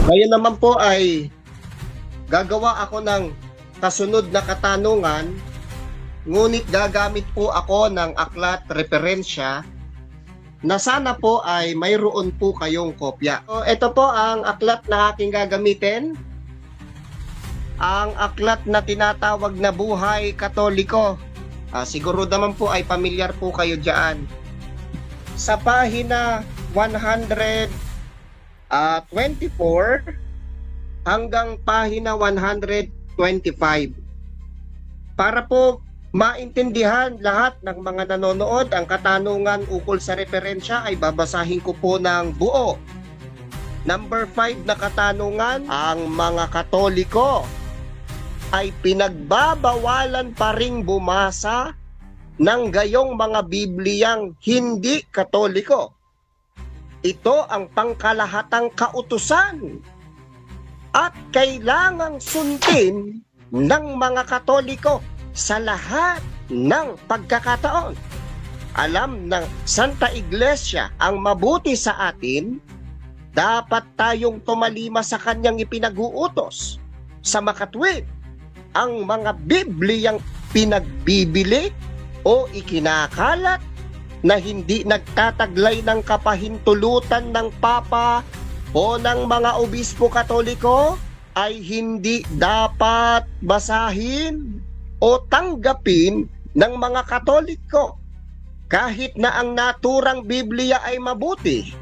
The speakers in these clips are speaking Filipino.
Ngayon naman po ay gagawa ako ng kasunod na katanungan, ngunit gagamit po ako ng aklat referensya na sana po ay mayroon po kayong kopya. So, ito po ang aklat na aking gagamitin. Ang aklat na tinatawag na Buhay Katoliko. Siguro naman po ay pamilyar po kayo dyan. Sa pahina 124 hanggang pahina 125. Para po maintindihan lahat ng mga nanonood ang katanungan ukol sa referensya ay babasahin ko po ng buo. Number 5 na katanungan, ang mga Katoliko ay pinagbabawalan pa ring bumasa ng gayong mga Bibliyang hindi Katoliko. Ito ang pangkalahatang kautusan at kailangang sundin ng mga Katoliko sa lahat ng pagkakataon. Alam ng Santa Iglesia ang mabuti sa atin, dapat tayong tumalima sa kanyang ipinag-uutos sa makatwid. Ang mga Bibliyang pinagbibili o ikinakalat na hindi nagtataglay ng kapahintulutan ng Papa o ng mga obispo Katoliko ay hindi dapat basahin o tanggapin ng mga Katoliko. Kahit na ang naturang Biblia ay mabuti,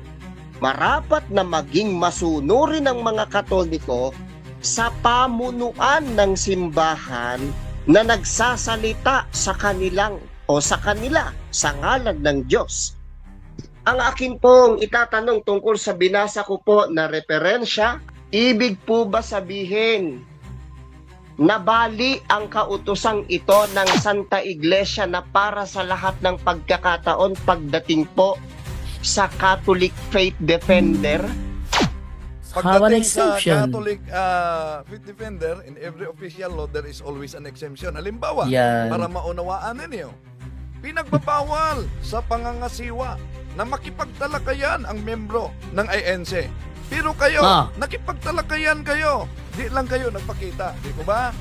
marapat na maging masunurin ng mga Katoliko sa pamunuan ng simbahan na nagsasalita sa kanilang o sa kanila sa ngalan ng Diyos. Ang akin pong itatanong tungkol sa binasa ko po na referensya, ibig po ba sabihin na bali ang kautosang ito ng Santa Iglesia na para sa lahat ng pagkakataon pagdating po sa Catholic Faith Defender? Pagdating sa exception. Catholic Faith Defender, in every official law, there is always an exemption. Halimbawa, Yan. para maunawaan ninyo, pinagbabawal sa pangangasiwa na makipagtalakayan ang membro ng INC. Pero kayo, nakipagtalakayan kayo. Di lang kayo nagpakita. Di ko ba?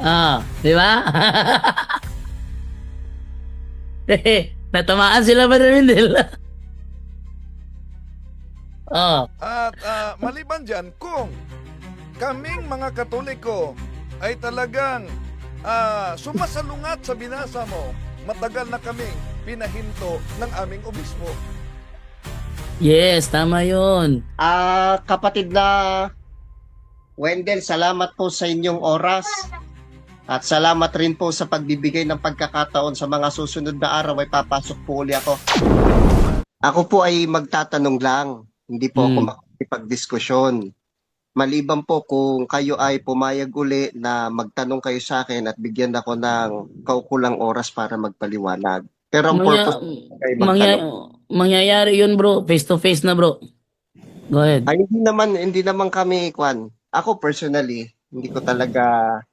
Di ba? Natamaan sila ba rin nila? At maliban dyan, kung kaming mga Katoliko ay talagang sumasalungat sa binasa mo, matagal na kaming pinahinto ng aming obispo. Yes, tama yun. Kapatid na Wendell, salamat po sa inyong oras at salamat rin po sa pagbibigay ng pagkakataon. Sa mga susunod na araw ay papasok po uli ako. Ako po ay magtatanong lang, hindi po ako makikipagdiskusyon. Maliban po kung kayo ay pumayag uli na magtanong kayo sa akin at bigyan ako ng kaukulang oras para magpaliwanag. Pero ang purpose ay magtanong. Mangyayari yun, bro. Face to face na, bro. Go ahead. Ay, hindi naman kami, Kwan. Ako personally, hindi ko talaga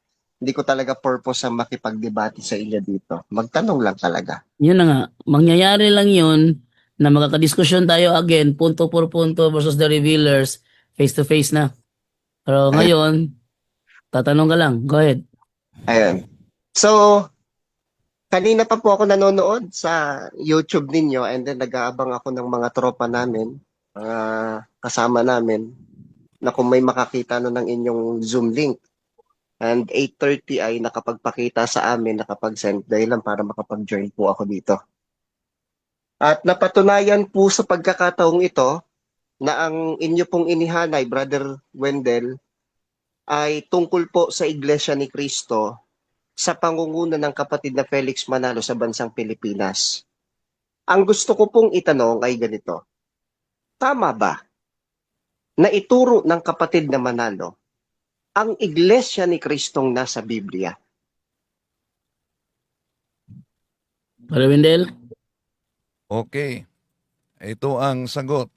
purpose ang makipagdebate sa inyo dito. Magtanong lang talaga. Yun na nga. Mangyayari lang yun na magkakadiskusyon tayo again, punto por punto versus the revealers, face to face na. Pero ngayon, tatanong ka lang. Go ahead. Ayun. So, kanina pa po ako nanonood sa YouTube ninyo and then nag-aabang ako ng mga tropa namin, kasama namin, na kung may makakita ng inyong Zoom link. And 8:30 ay nakapagpakita sa amin, nakapag-send dahilan para makapag-join po ako dito. At napatunayan po sa pagkakataong ito na ang inyo pong inihanay, Brother Wendell, ay tungkol po sa Iglesia ni Cristo sa pangunguna ng kapatid na Felix Manalo sa bansang Pilipinas. Ang gusto ko pong itanong ay ganito. Tama ba na ituro ng kapatid na Manalo ang Iglesia ni Kristong nasa Biblia? Para Wendell? Okay. Ito ang sagot.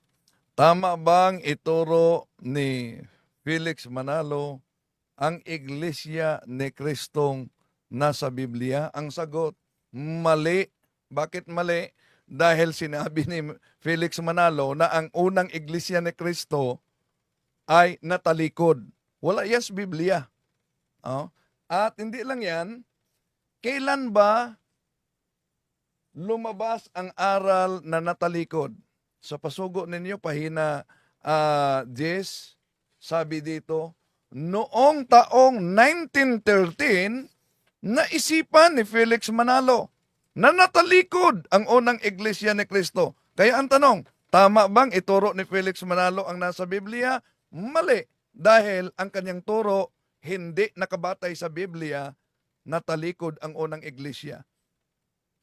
Tama bang ituro ni Felix Manalo ang Iglesia ni Kristong nasa Biblia? Ang sagot, mali. Bakit mali? Dahil sinabi ni Felix Manalo na ang unang Iglesia ni Kristo ay natalikod. Wala yan sa Biblia. Oh. At hindi lang yan, kailan ba lumabas ang aral na natalikod? Sa pasugo ninyo, pahina 10, sabi dito, noong taong 1913, naisipan ni Felix Manalo na natalikod ang unang iglesia ni Kristo. Kaya ang tanong, tama bang ituro ni Felix Manalo ang nasa Biblia? Mali, dahil ang kanyang turo hindi nakabatay sa Biblia, natalikod ang unang iglesia.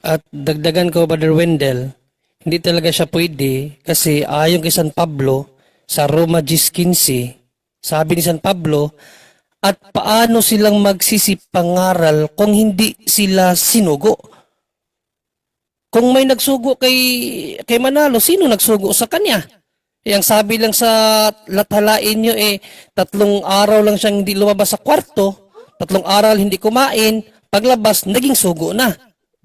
At dagdagan ko, Brother Wendell, hindi talaga siya pwede kasi ayon kay San Pablo sa Roma 10:15, sabi ni San Pablo, at paano silang magsisipangaral kung hindi sila sinugo? Kung may nagsugo kay Manalo, sino nagsugo sa kanya? Yang sabi lang sa latalain nyo 3 araw lang siyang hindi lumabas sa kwarto, 3 araw hindi kumain, paglabas, naging sugo na.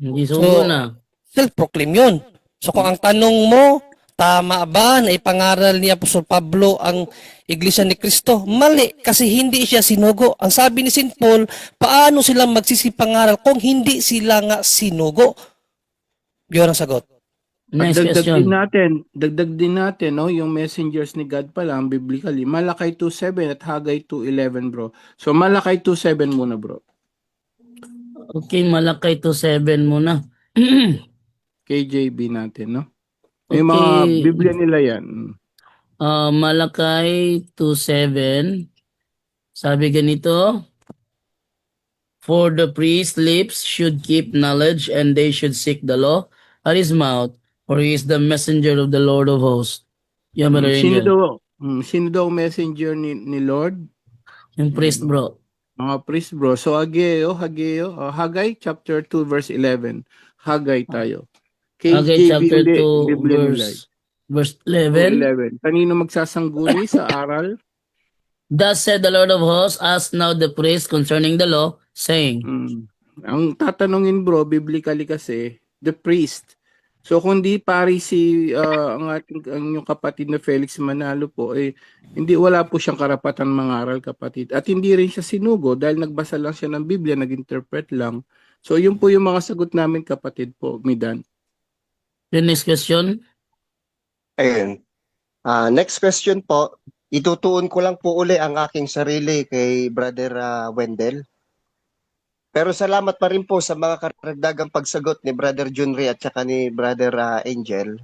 Hindi sugo So, na. Self-proclaim yun. So kung ang tanong mo, tama ba na ipangaral ni Apostol Pablo ang Iglesia ni Cristo? Mali, kasi hindi siya sinugo. Ang sabi ni St. Paul, paano sila magsisipangaral kung hindi sila nga sinugo? Yun ang sagot. Next Dagdag question. din natin, no, yung messengers ni God pa lang, biblically. Malakay 2:7 at Haggai 2:11, bro. So, Malakay 2:7 muna, bro. Okay, Malakay 2:7 muna. KJB natin, no? Yung mga Okay. Biblia nila yan. Malakay 2:7. Sabi ganito, for the priest's lips should keep knowledge, and they should seek the law at his mouth, for he is the messenger of the Lord of hosts. Yan, Brother Sino Angel. daw, sino daw messenger ni Lord? Yung priest, bro. Mga priest, bro. So, Haggai chapter 2 verse 11. Haggai tayo. Haggai KJB chapter hindi, 2, Biblia nila. verse 11. 2:11. Kanino magsasangguni sa aral? Thus said the Lord of hosts, ask now the priest concerning the law, saying, Ang tatanungin, bro, biblically kasi, the priest. So kung di pari si ang yung kapatid na Felix Manalo po, hindi, wala po siyang karapatan mangaral, kapatid. At hindi rin siya sinugo dahil nagbasa lang siya ng Biblia, nag-interpret lang. So yun po yung mga sagot namin, kapatid po, Midan. the next question. Ayun. Next question po, itutuon ko lang po uli ang aking sarili kay Brother Wendell. Pero salamat pa rin po sa mga karagdagang pagsagot ni Brother Junri at saka ni Brother Angel.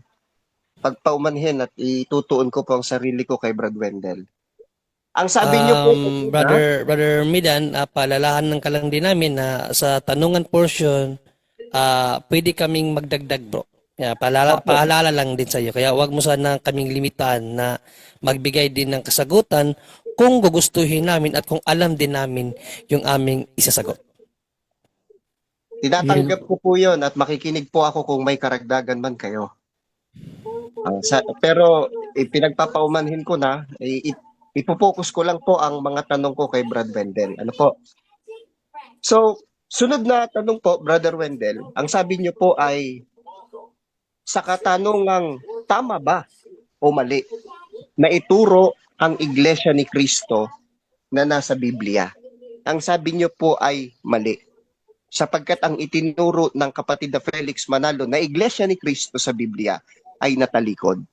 Pagpaumanhin at itutuon ko po ang sarili ko kay Brother Wendell. Ang sabi niyo po, Brother Midan, palalahanan ka lang din namin na sa tanungan portion, pwede kaming magdagdag, bro. Paalala lang din sa iyo. Kaya wag mo sana kaming limitan na magbigay din ng kasagutan kung gugustuhin namin at kung alam din namin yung aming isasagot. tinatanggap ko po yun at makikinig po ako kung may karagdagan man kayo. Pero pinagpapaumanhin ko na, ipopokus ko lang po ang mga tanong ko kay Brad Wendell. Ano po? So, sunod na tanong po, Brother Wendell, ang sabi niyo po ay sa katanungang tama ba o mali na ituro ang Iglesia ni Cristo na nasa Biblia. Ang sabi niyo po ay mali. Sapagkat ang itinuro ng kapatid na Felix Manalo na Iglesia ni Cristo sa Biblia ay natalikod.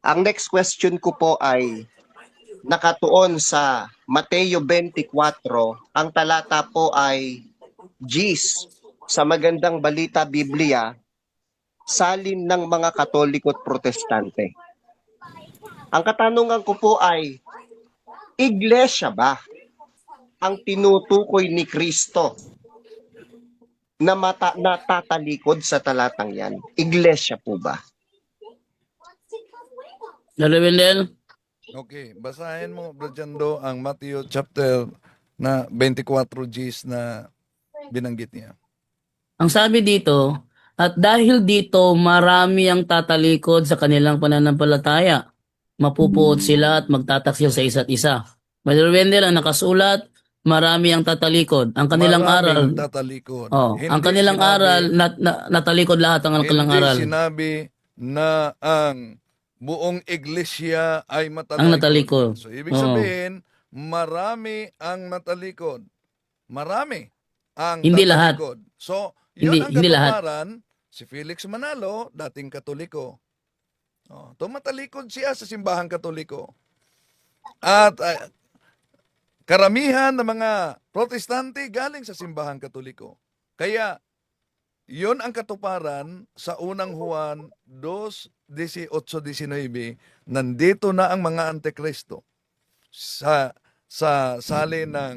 Ang next question ko po ay nakatuon sa Mateo 24. Ang talata po ay G's sa Magandang Balita Biblia, salin ng mga Katoliko at Protestante. Ang katanungan ko po ay, Iglesia ba ang tinutukoy ni Kristo na natatalikod sa talatang yan? Iglesia po ba? Brother Wendell. Okay, basahin mo, Brajando, ang Matthew chapter na 24 Gs na binanggit niya. Ang sabi dito, at dahil dito marami ang tatalikod sa kanilang pananampalataya, mapupuot sila at magtataksil sa isa't isa. Brother Wendell, ang nakasulat, marami ang tatalikod. Ang kanilang aral, Maraming tatalikod. ang kanilang aral, natalikod lahat ang kanilang aral. Hindi sinabi na ang buong iglesia ay matalikod. Ang natalikod. So, ibig Oo. sabihin, marami ang natalikod. Marami ang Hindi lahat. tatalikod. So, yun ang Hindi lahat. katuparan. Si Felix Manalo, dating Katoliko. Tumatalikod siya sa simbahang Katoliko. At karamihan ng mga protestante galing sa simbahang Katoliko. Kaya, yun ang katuparan sa unang Juan 2:18-19. Nandito na ang mga antikristo sa salin ng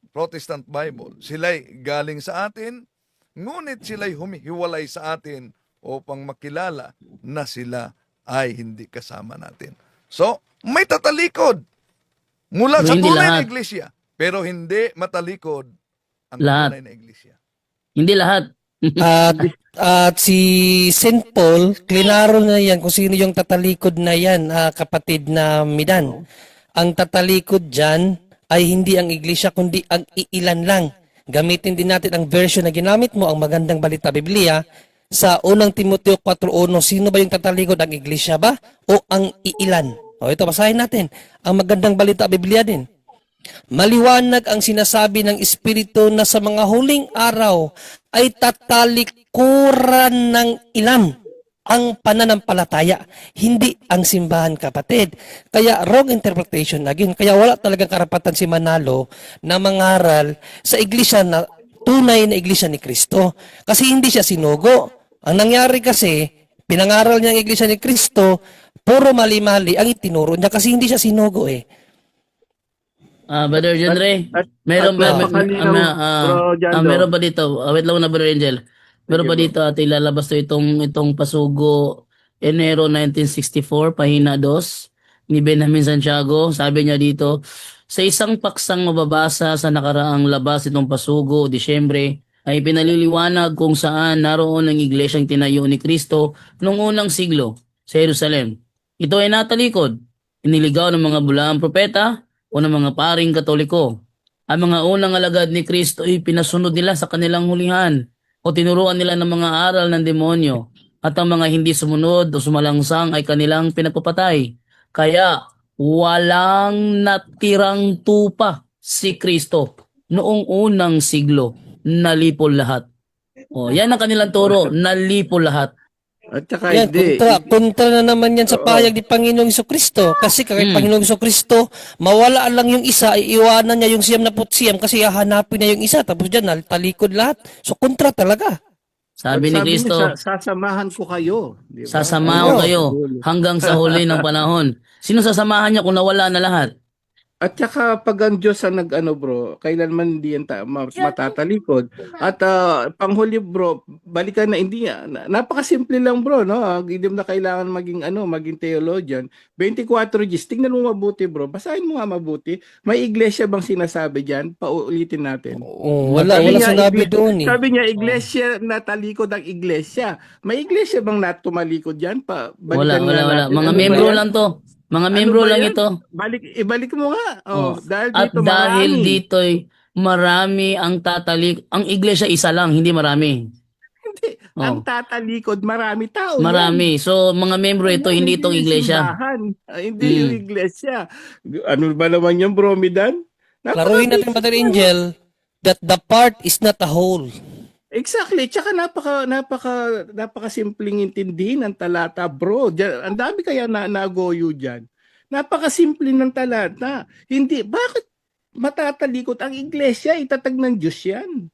Protestant Bible. Sila'y galing sa atin, ngunit sila'y humihiwalay sa atin upang makilala na sila ay hindi kasama natin. So, may tatalikod mula Pero sa hindi tunay na lahat. iglesia, pero hindi matalikod ang Lahat. tunay na iglesia. Hindi lahat. At si St. Paul, klinaro na yan kung sino yung tatalikod na yan, kapatid na Midan. Ang tatalikod dyan ay hindi ang iglesia, kundi ang iilan lang. Gamitin din natin ang version na ginamit mo, ang magandang balita Biblia, sa unang Timoteo 4:1. Sino ba yung tatalikod? Ang iglesia ba? O ang iilan? O ito, basahin natin. Ang magandang balita Biblia din. Maliwanag ang sinasabi ng Espiritu na sa mga huling araw ay tatalikuran ng ilan ang pananampalataya, hindi ang simbahan, kapatid. Kaya wrong interpretation again. Kaya wala talagang karapatan si Manalo na mangaral sa iglesia na tunay na iglesia ni Kristo. Kasi hindi siya sinugo. Ang nangyari kasi, pinangaral niya ang iglesia ni Kristo, puro mali-mali ang itinuro niya kasi hindi siya sinugo eh. Brother John Ray, at- meron at ba, napakalinaw, Bro Jando. meron ba dito? Wait lang na, Brother Angel. Meron ba Sige, dito at ilalabas to itong pasugo Enero 1964, pahina 2 ni Benjamin Santiago. Sabi niya dito, sa isang paksang mababasa sa nakaraang labas itong pasugo, Disyembre, ay pinaliliwanag kung saan naroon ang iglesyang tinayo ni Kristo noong unang siglo sa Jerusalem. Ito ay natalikod, iniligaw ng mga bulaang propeta o ng mga paring Katoliko. Ang mga unang alagad ni Kristo ay pinasunod nila sa kanilang hulihan o tinuruan nila ng mga aral ng demonyo, at ang mga hindi sumunod o sumalangsang ay kanilang pinagpapatay. Kaya walang natirang tupa si Kristo noong unang siglo. Nalipol lahat. Yan ang kanilang turo, nalipol lahat. At saka Yan, hindi. kontra na naman yan sa pahayag ni Panginoong Kristo. Kasi kahit Panginoong Kristo, mawala lang yung isa, iiwanan niya yung 99 kasi hahanapin niya yung isa. Tapos dyan, talikod lahat. So, kontra talaga. Sabi ni Kristo, niya, sasamahan ko kayo. Di ba? sasamahan Ano? kayo hanggang sa huli ng panahon. Sino sasamahan niya kung nawala na lahat? At saka pag ang Diyos ang bro, kailanman hindi yan matatalikod. At panghuli bro, balikan na hindi napakasimple lang bro, no? Hindi mo na kailangan maging theologian. 24 Gs, tingnan mo mabuti bro. Basahin mo nga mabuti. May iglesia bang sinasabi diyan? Paulitin natin. Wala Sabi niya, sinabi doon eh. Sabi niya, iglesia na talikod ang iglesia. May iglesia bang tumalikod diyan? Wala. natin. Mga Ano ba membro yan? lang to. Mga Ano membro ba lang yan? ito. Ibalik mo nga. Dahil At dito dahil marami. dito'y marami ang Ang iglesia isa lang, hindi marami. Hindi. Ang tatalikod, marami tao. Marami. So, mga membro ito, hindi itong yung iglesia. simbahan. Hindi yung iglesia. Ano ba naman yung bromidan? Klaruhin natin, Brother Angel, that the part is not a whole. Exactly. Tsaka napaka simpleng intindihin ng talata, bro. Ang dami kaya nagoyo diyan. Napakasimple ng talata. Hindi, bakit matatalikod ang iglesia? Itatag ng Diyos yan.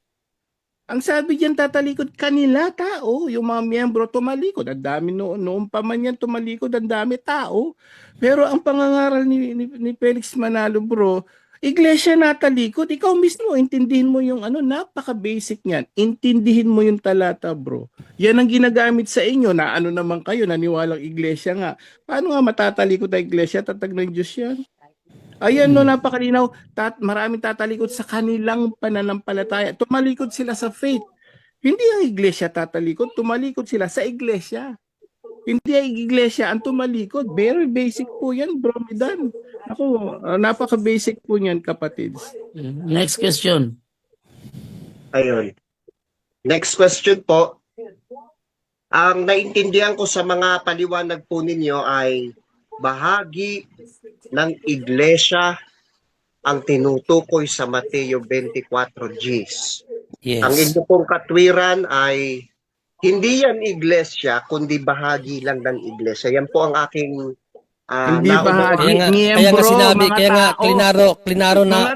Ang sabi diyan tatalikod kanila tao, yung mga miyembro tumalikod. Ang dami noon pa man yan tumalikod, ang dami tao. Pero ang pangangaral ni Felix Manalo, bro, iglesia natalikod, ikaw mismo, intindihin mo yung napaka-basic niyan. Intindihin mo yung talata, bro. Yan ang ginagamit sa inyo na naman kayo, naniwalang iglesia nga. Paano nga matatalikod ang iglesia? Tatag ng Diyos yan. Ayan napakalinaw. Maraming tatalikod sa kanilang pananampalataya. Tumalikod sila sa faith. Hindi ang iglesia tatalikod, tumalikod sila sa iglesia. Hindi ang iglesia ang tumalikod. Very basic po yan, bro Midan. Ako, napaka-basic po niyan, kapatids. Next question. Ayun. Next question po. Ang naintindihan ko sa mga paliwanag po ninyo ay bahagi ng iglesia ang tinutukoy sa Mateo 24 Gs. Ang Yes. inyo pong katwiran ay hindi yan iglesia, kundi bahagi lang ng iglesia. Yan po ang aking Hindi naunawaan. bahagi. Kaya nga Miyembro, sinabi, mga kaya nga tao. Mga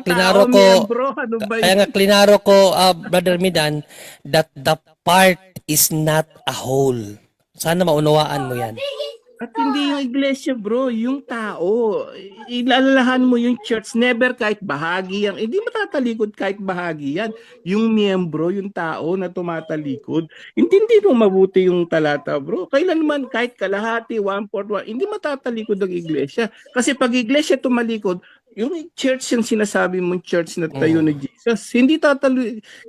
klinaro tao, ko, miyembro, ano ba kaya yun? nga klinaro ko, Brother Midan, that the part is not a whole. Sana maunawaan mo yan. At hindi yung iglesia, bro, yung tao. Ilalalahan mo yung church, never kahit bahagi yan. Hindi matatalikod kahit bahagi yan. Yung miyembro, yung tao na tumatalikod. Hindi mo mabuti yung talata, bro. Kailanman kahit kalahati, 1/4, hindi matatalikod ang iglesia. Kasi pag iglesia tumalikod, yung church yung sinasabi mong church na tayo ni Jesus. Hindi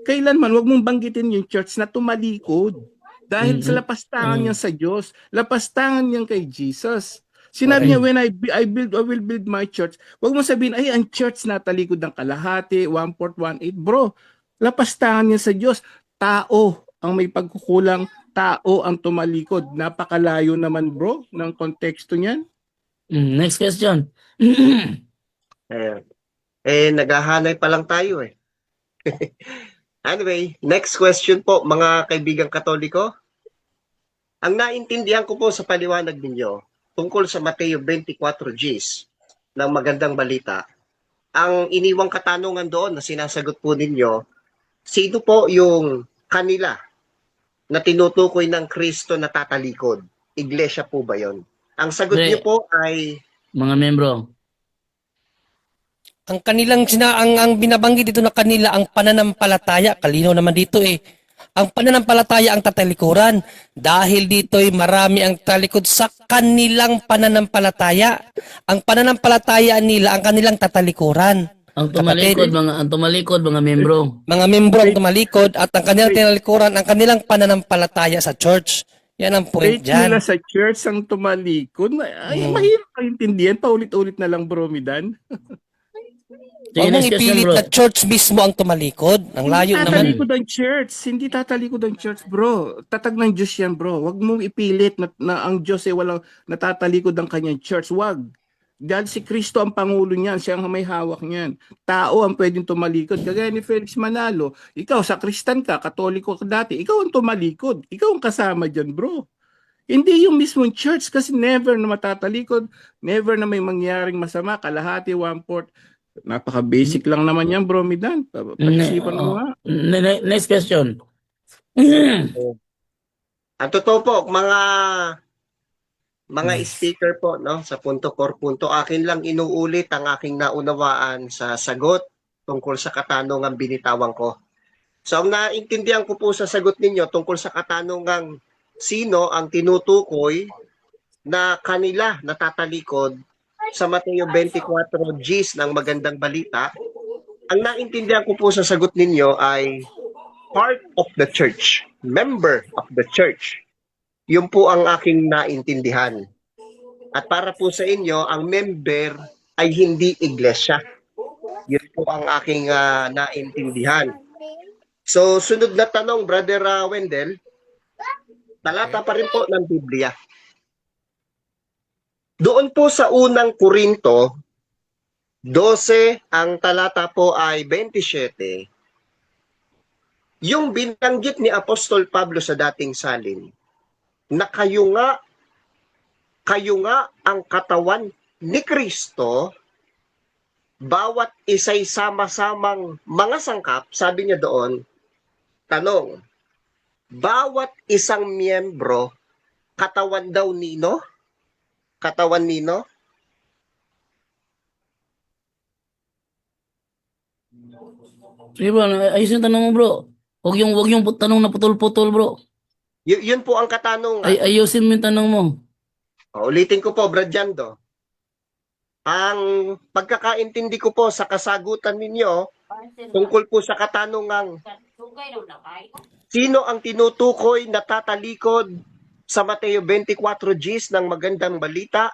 kailanman, wag mong banggitin yung church na tumalikod. Dahil sa lapastangan niya sa Diyos, lapastangan niya kay Jesus. Sinabi niya, when I will build my church. Huwag mo sabihin, ay, ang church na talikod ng kalahati, 1/4, 1/8. Bro, lapastangan niya sa Diyos. Tao ang may pagkukulang, tao ang tumalikod. Napakalayo naman, bro, ng konteksto niyan. Next question. Naghahanay pa lang tayo eh. Anyway, next question po mga kaibigang Katoliko. Ang naintindihan ko po sa paliwanag ninyo tungkol sa Mateo 24 Gs ng magandang balita, ang iniwang katanungan doon na sinasagot po ninyo, sino po yung kanila na tinutukoy ng Kristo na tatalikod? Iglesia po ba yon? Ang sagot Hindi. niyo po ay Mga membro. Ang kanilang ang binabanggit dito na kanila ang pananampalataya, kalinaw naman dito eh. Ang pananampalataya ang tatalikuran dahil dito ay marami ang talikod sa kanilang pananampalataya. Ang pananampalataya nila ang kanilang tatalikuran. Ang tumalikod mga membro. Mga membro ang tumalikod at ang kanilang tinalikuran ang kanilang pananampalataya sa church. Yan ang point Faith nila dyan. sa church ang tumalikod. Ay, mahirap kaintindihan. Paulit-ulit na lang, bro, Midan. Sige, Huwag mong next question, ipilit bro. na church mismo ang tumalikod. Ang layo Hindi naman. tatalikod ang church. Hindi tatalikod ang church, bro. Tatag ng Diyos yan, bro. Huwag mong ipilit na ang Diyos ay walang natatalikod ang kanyang church. Huwag. Dahil si Kristo ang pangulo niyan. Siya ang may hawak niyan. Tao ang pwedeng tumalikod. Kagaya ni Felix Manalo. Ikaw, sakristan ka, katoliko ka dati. Ikaw ang tumalikod. Ikaw ang kasama dyan, bro. Hindi yung mismong church kasi never na matatalikod. Never na may mangyaring masama. Kalahati, 1/4. Napaka-basic lang naman yan, bro, Midan. Pag-isipan mo nga. Next question. ang totoo po, mga speaker po, no, sa punto core punto, akin lang inuulit ang aking naunawaan sa sagot tungkol sa katanungang binitawan ko. So, ang naintindihan ko po sa sagot ninyo tungkol sa katanungang sino ang tinutukoy na kanila natatalikod sa Mateo 24 Gs ng magandang balita, ang naintindihan ko po sa sagot ninyo ay part of the church, member of the church. Yun po ang aking naintindihan. At para po sa inyo, ang member ay hindi iglesia. Yun po ang aking naintindihan. So, sunod na tanong, Brother Wendell, talata pa rin po ng Biblia. Doon po sa unang Korinto, 12, ang talata po ay 27, yung binanggit ni Apostol Pablo sa dating salin, na kayo nga ang katawan ni Kristo, bawat isa'y sama-samang mga sangkap, sabi niya doon, tanong, bawat isang miyembro, katawan daw nino? Katawan nino? Sige bro, ayusin yung tanong mo bro. Huwag yung tanong na putol-putol bro. Yun po ang katanungan. Ayusin mo yung tanong mo. Ulitin ko po, Brad Jando. Ang pagkakaintindi ko po sa kasagutan ninyo tungkol po sa katanungang sino ang tinutukoy na tatalikod sa Mateo 24 Gs ng magandang balita,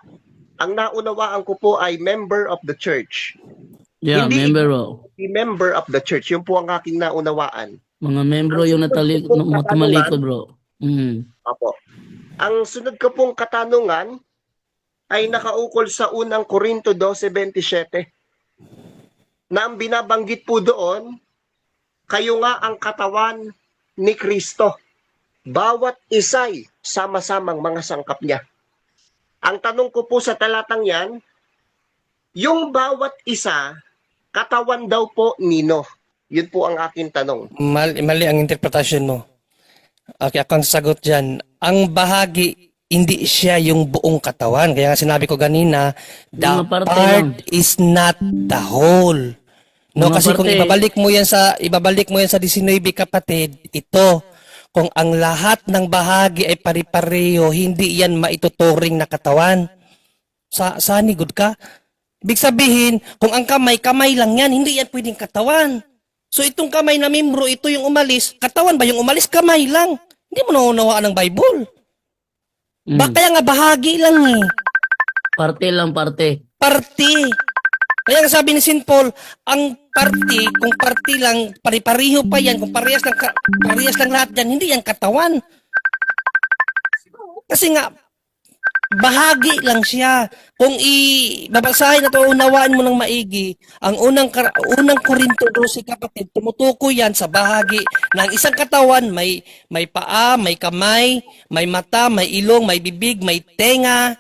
ang naunawaan ko po ay member of the church. Yeah, Hindi member bro. Member of the church. Yun po ang aking naunawaan. Mga membro yung tumalikod bro. Mm. Opo. Ang sunod ko pong katanungan ay nakaukol sa unang Korinto 12:27 na ang binabanggit po doon, kayo nga ang katawan ni Kristo. Bawat isa'y sama-samang mga sangkap niya. Ang tanong ko po sa talatang yan, yung bawat isa, katawan daw po nino? Yun po ang aking tanong. Mali ang interpretasyon mo. Okay, ako ang sagot dyan. Ang bahagi, hindi siya yung buong katawan. Kaya nga sinabi ko ganina, the Mga parte part lang. is not the whole. No, Mga kasi kung parte. ibabalik mo yan sa 19, kapatid, ito, kung ang lahat ng bahagi ay pari-pareho, hindi yan maituturing na katawan. Sanigod ka? Ibig sabihin, kung ang kamay lang yan, hindi yan pwedeng katawan. So itong kamay na membro, ito yung umalis, katawan ba yung umalis? Kamay lang. Hindi mo naunawaan ng Bible. Mm. Kaya nga bahagi lang eh. Parte lang, parte. Parte. Kaya nga sabi ni St. Paul, ang parte, kung parte lang, pari-pariho pa yan, kung parehas lang lahat yan, hindi yan katawan. Kasi nga, bahagi lang siya. Kung babasahin at unawaan mo ng maigi, ang unang Korinto 12, kapatid, tumutukoy yan sa bahagi ng isang katawan, may paa, may kamay, may mata, may ilong, may bibig, may tenga,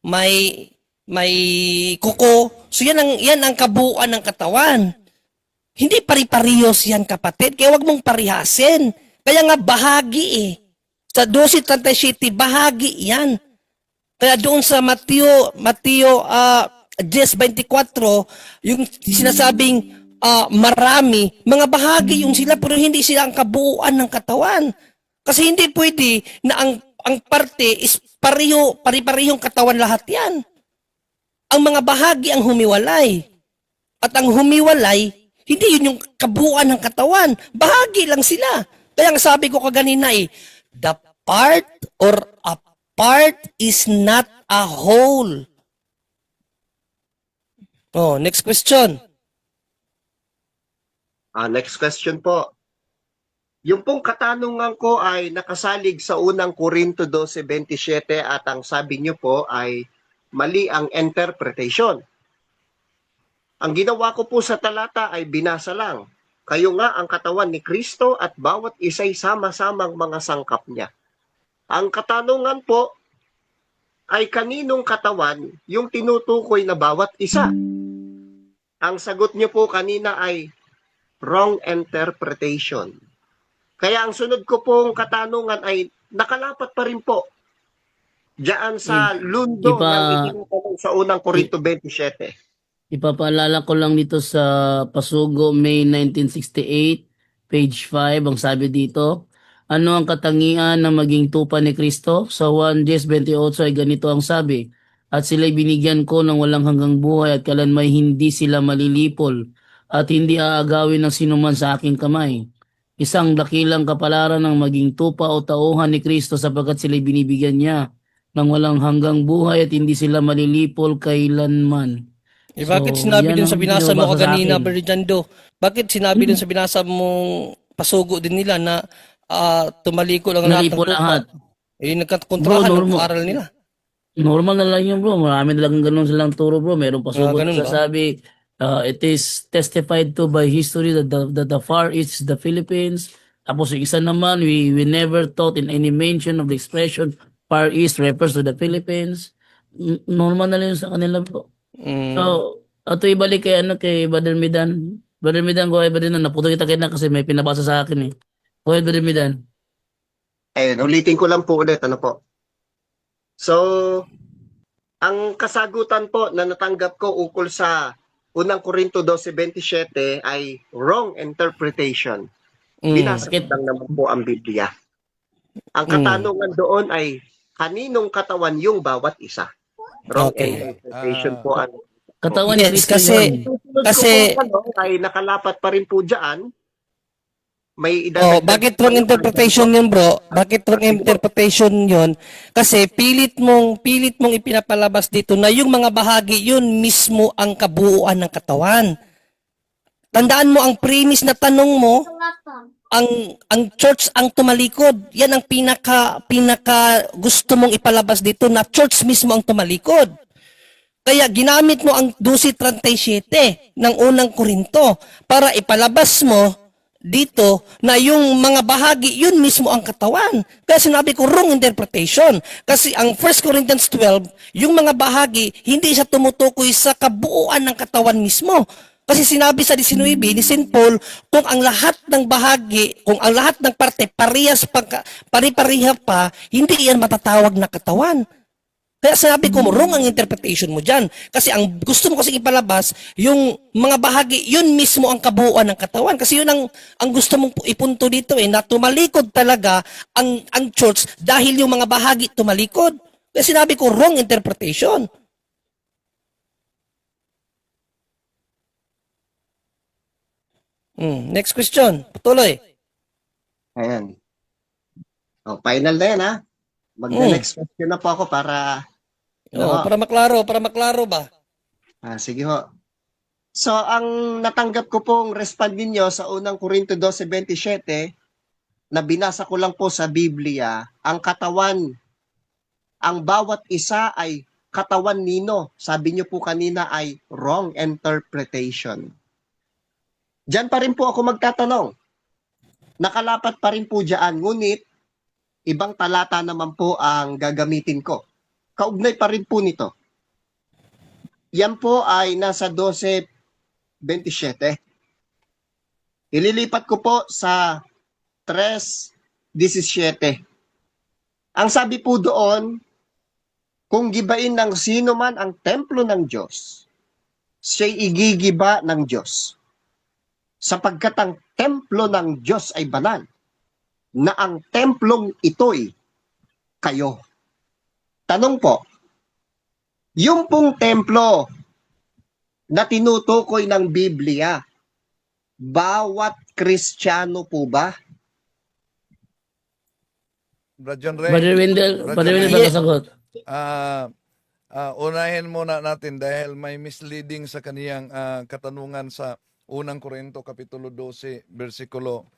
may kuko. So yan ang kabuuan ng katawan. Hindi pari-parehos yan, kapatid. Kaya wag mong parihasin. Kaya nga bahagi eh. Sa 12:37, bahagi yan. Kaya doon sa Mateo 10:24, yung sinasabing marami, mga bahagi yung sila pero hindi sila ang kabuuan ng katawan. Kasi hindi pwede na ang parte is pari-parehong katawan lahat yan. Ang mga bahagi ang humiwalay. At ang humiwalay, hindi yun yung kabuuan ng katawan. Bahagi lang sila. Kaya nga sabi ko kaganina the part or a part is not a whole. Oh, next question. Next question po. Yung pong katanungan ko ay nakasalig sa unang Korinto 12:27 at ang sabi niyo po ay mali ang interpretation. Ang ginawa ko po sa talata ay binasa lang. Kayo nga ang katawan ni Kristo at bawat isa'y sama-samang mga sangkap niya. Ang katanungan po ay kaninong katawan yung tinutukoy na bawat isa? Ang sagot niyo po kanina ay wrong interpretation. Kaya ang sunod ko pong katanungan ay nakalapat pa rin po diyan sa lundo ng itinutulong sa unang Korinto 27. Ipapaalala ko lang dito sa Pasugo, May 1968, page 5, ang sabi dito, ano ang katangian ng maging tupa ni Kristo? Sa 1:28 ay ganito ang sabi, at sila'y binigyan ko ng walang hanggang buhay at kailanman hindi sila malilipol at hindi aagawin ng sinuman sa aking kamay. Isang dakilang kapalaran ng maging tupa o tauhan ni Kristo sapagkat sila'y binibigyan niya ng walang hanggang buhay at hindi sila malilipol kailanman. Bakit So, sinabi yan dun sa ang binasa mo binabasa sa kanina, akin. Brother Jando? Bakit sinabi dun sa binasa mong Pasugo din nila na tumaliko lang lahat ng Nalipol tupa? lahat. Nagkakontrahan Bro, ng normal. aral nila. Normal na lang yun, bro. Marami talagang ganun silang turo, bro. Meron pa sugot ganun sa ba? sabi, it is testified to by history that the Far East is the Philippines. Tapos yung isa naman, we never thought in any mention of the expression Far East refers to the Philippines. Normal na lang yun sa kanila, bro. So, ito ibalik kay Brother Midan. Brother Midan, go ahead, Brother Midan. Naputol kita kaya kasi may pinabasa sa akin eh. Go ahead, Brother Midan. Ulitin ko lang po ulit, ano po. So, ang kasagutan po na natanggap ko ukol sa unang Korinto 12:27 ay wrong interpretation. Binasa ko lang naman po ang Biblia. Ang katanungan doon ay kaninong katawan yung bawat isa. Wrong Okay. interpretation po ang Katawan ni Yes, Kristo kasi- yun. susunod Kasi- ko po, ay nakalapat pa rin po dyan. May idadagdag- Bakit wrong interpretation yun, bro? Bakit wrong interpretation yun? Kasi pilit mong ipinapalabas dito na yung mga bahagi yun mismo ang kabuuan ng katawan. Tandaan mo ang premise na tanong mo, ang church ang tumalikod. Yan ang pinaka gusto mong ipalabas dito, na church mismo ang tumalikod. Kaya ginamit mo ang 12:37 ng unang Korinto para ipalabas mo dito na yung mga bahagi, yun mismo ang katawan. Kaya sinabi ko, wrong interpretation. Kasi ang 1 Corinthians 12, yung mga bahagi, hindi siya tumutukoy sa kabuuan ng katawan mismo. Kasi sinabi sa 19 ni St. Paul, kung ang lahat ng bahagi, kung ang lahat ng parte pari-pariha pa, hindi yan matatawag na katawan. Kaya sabi ko, wrong ang interpretation mo dyan. Kasi ang gusto mo kasi ipalabas, yung mga bahagi, yun mismo ang kabuuan ng katawan. Kasi yun ang gusto mong ipunto dito na tumalikod talaga ang church dahil yung mga bahagi tumalikod. Kaya sinabi ko, wrong interpretation. Next question. Patuloy. Ayan. O, final na yan, ha? Mag-next question na po ako para... Para maklaro ba? Sige ho. So, ang natanggap ko pong respond ninyo sa unang Korinto 12:27, na binasa ko lang po sa Biblia, ang katawan, ang bawat isa ay katawan nino. Sabi niyo po kanina ay wrong interpretation. Diyan pa rin po ako magtatanong. Nakalapat pa rin po diyan, ngunit ibang talata naman po ang gagamitin ko. Kaugnay pa rin po nito. Yan po ay nasa 12:27. Ililipat ko po sa 3:17. Ang sabi po doon, kung gibain ng sino man ang templo ng Diyos, siya'y igigiba ng Diyos. Sapagkat ang templo ng Diyos ay banal, na ang templong ito'y kayo. Tanong po, yung pong templo na tinutukoy ng Biblia, bawat Kristiyano po ba? Brother Ray, Brother Wendell, baka sagot. Unahin muna natin dahil may misleading sa kaniyang katanungan sa unang Korinto kapitulo 12 bersikulo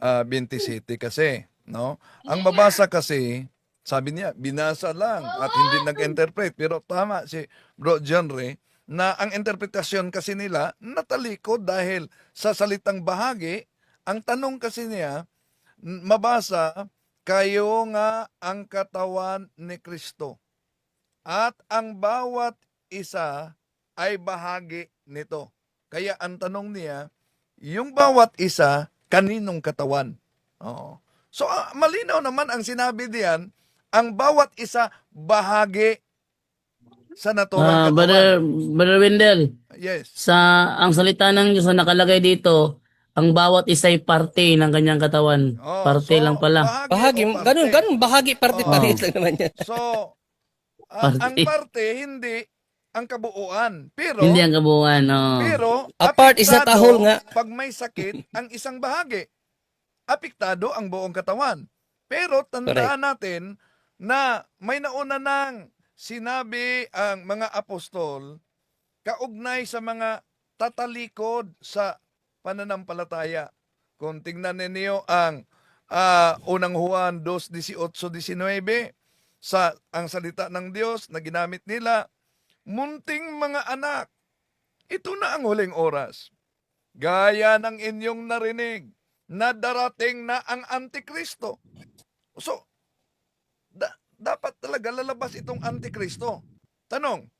27 kasi, no? Ang mabasa kasi, sabi niya, binasa lang at hindi nag-interpret. Pero tama si Bro John Ray na ang interpretasyon kasi nila natalikod dahil sa salitang bahagi. Ang tanong kasi niya, mabasa, kayo nga ang katawan ni Kristo at ang bawat isa ay bahagi nito. Kaya ang tanong niya, yung bawat isa, kaninong katawan? Oo. So, malinaw naman ang sinabi diyan, ang bawat isa bahagi sa naturang Brother katawan. Wendell, Yes. ang salita ng Diyos na nakalagay dito, ang bawat isa ay parte ng kanyang katawan. Oh, Parte so, lang pala. Bahagi, o parte. ganun, bahagi, parte lang naman yan. So, Parte. ang parte, hindi ang kabuuan. Pero, Hindi ang kabuuan. pero A part is not a apektado whole nga. pag may sakit ang isang bahagi. Apektado ang buong katawan. Pero tandaan natin na may nauna nang sinabi ang mga apostol kaugnay sa mga tatalikod sa pananampalataya. Kung tingnan ninyo ang unang Juan 2:18-19, ang salita ng Diyos na ginamit nila, munting mga anak, ito na ang huling oras. Gaya ng inyong narinig na darating na ang Antikristo. So, dapat talaga lalabas itong Antikristo. Tanong,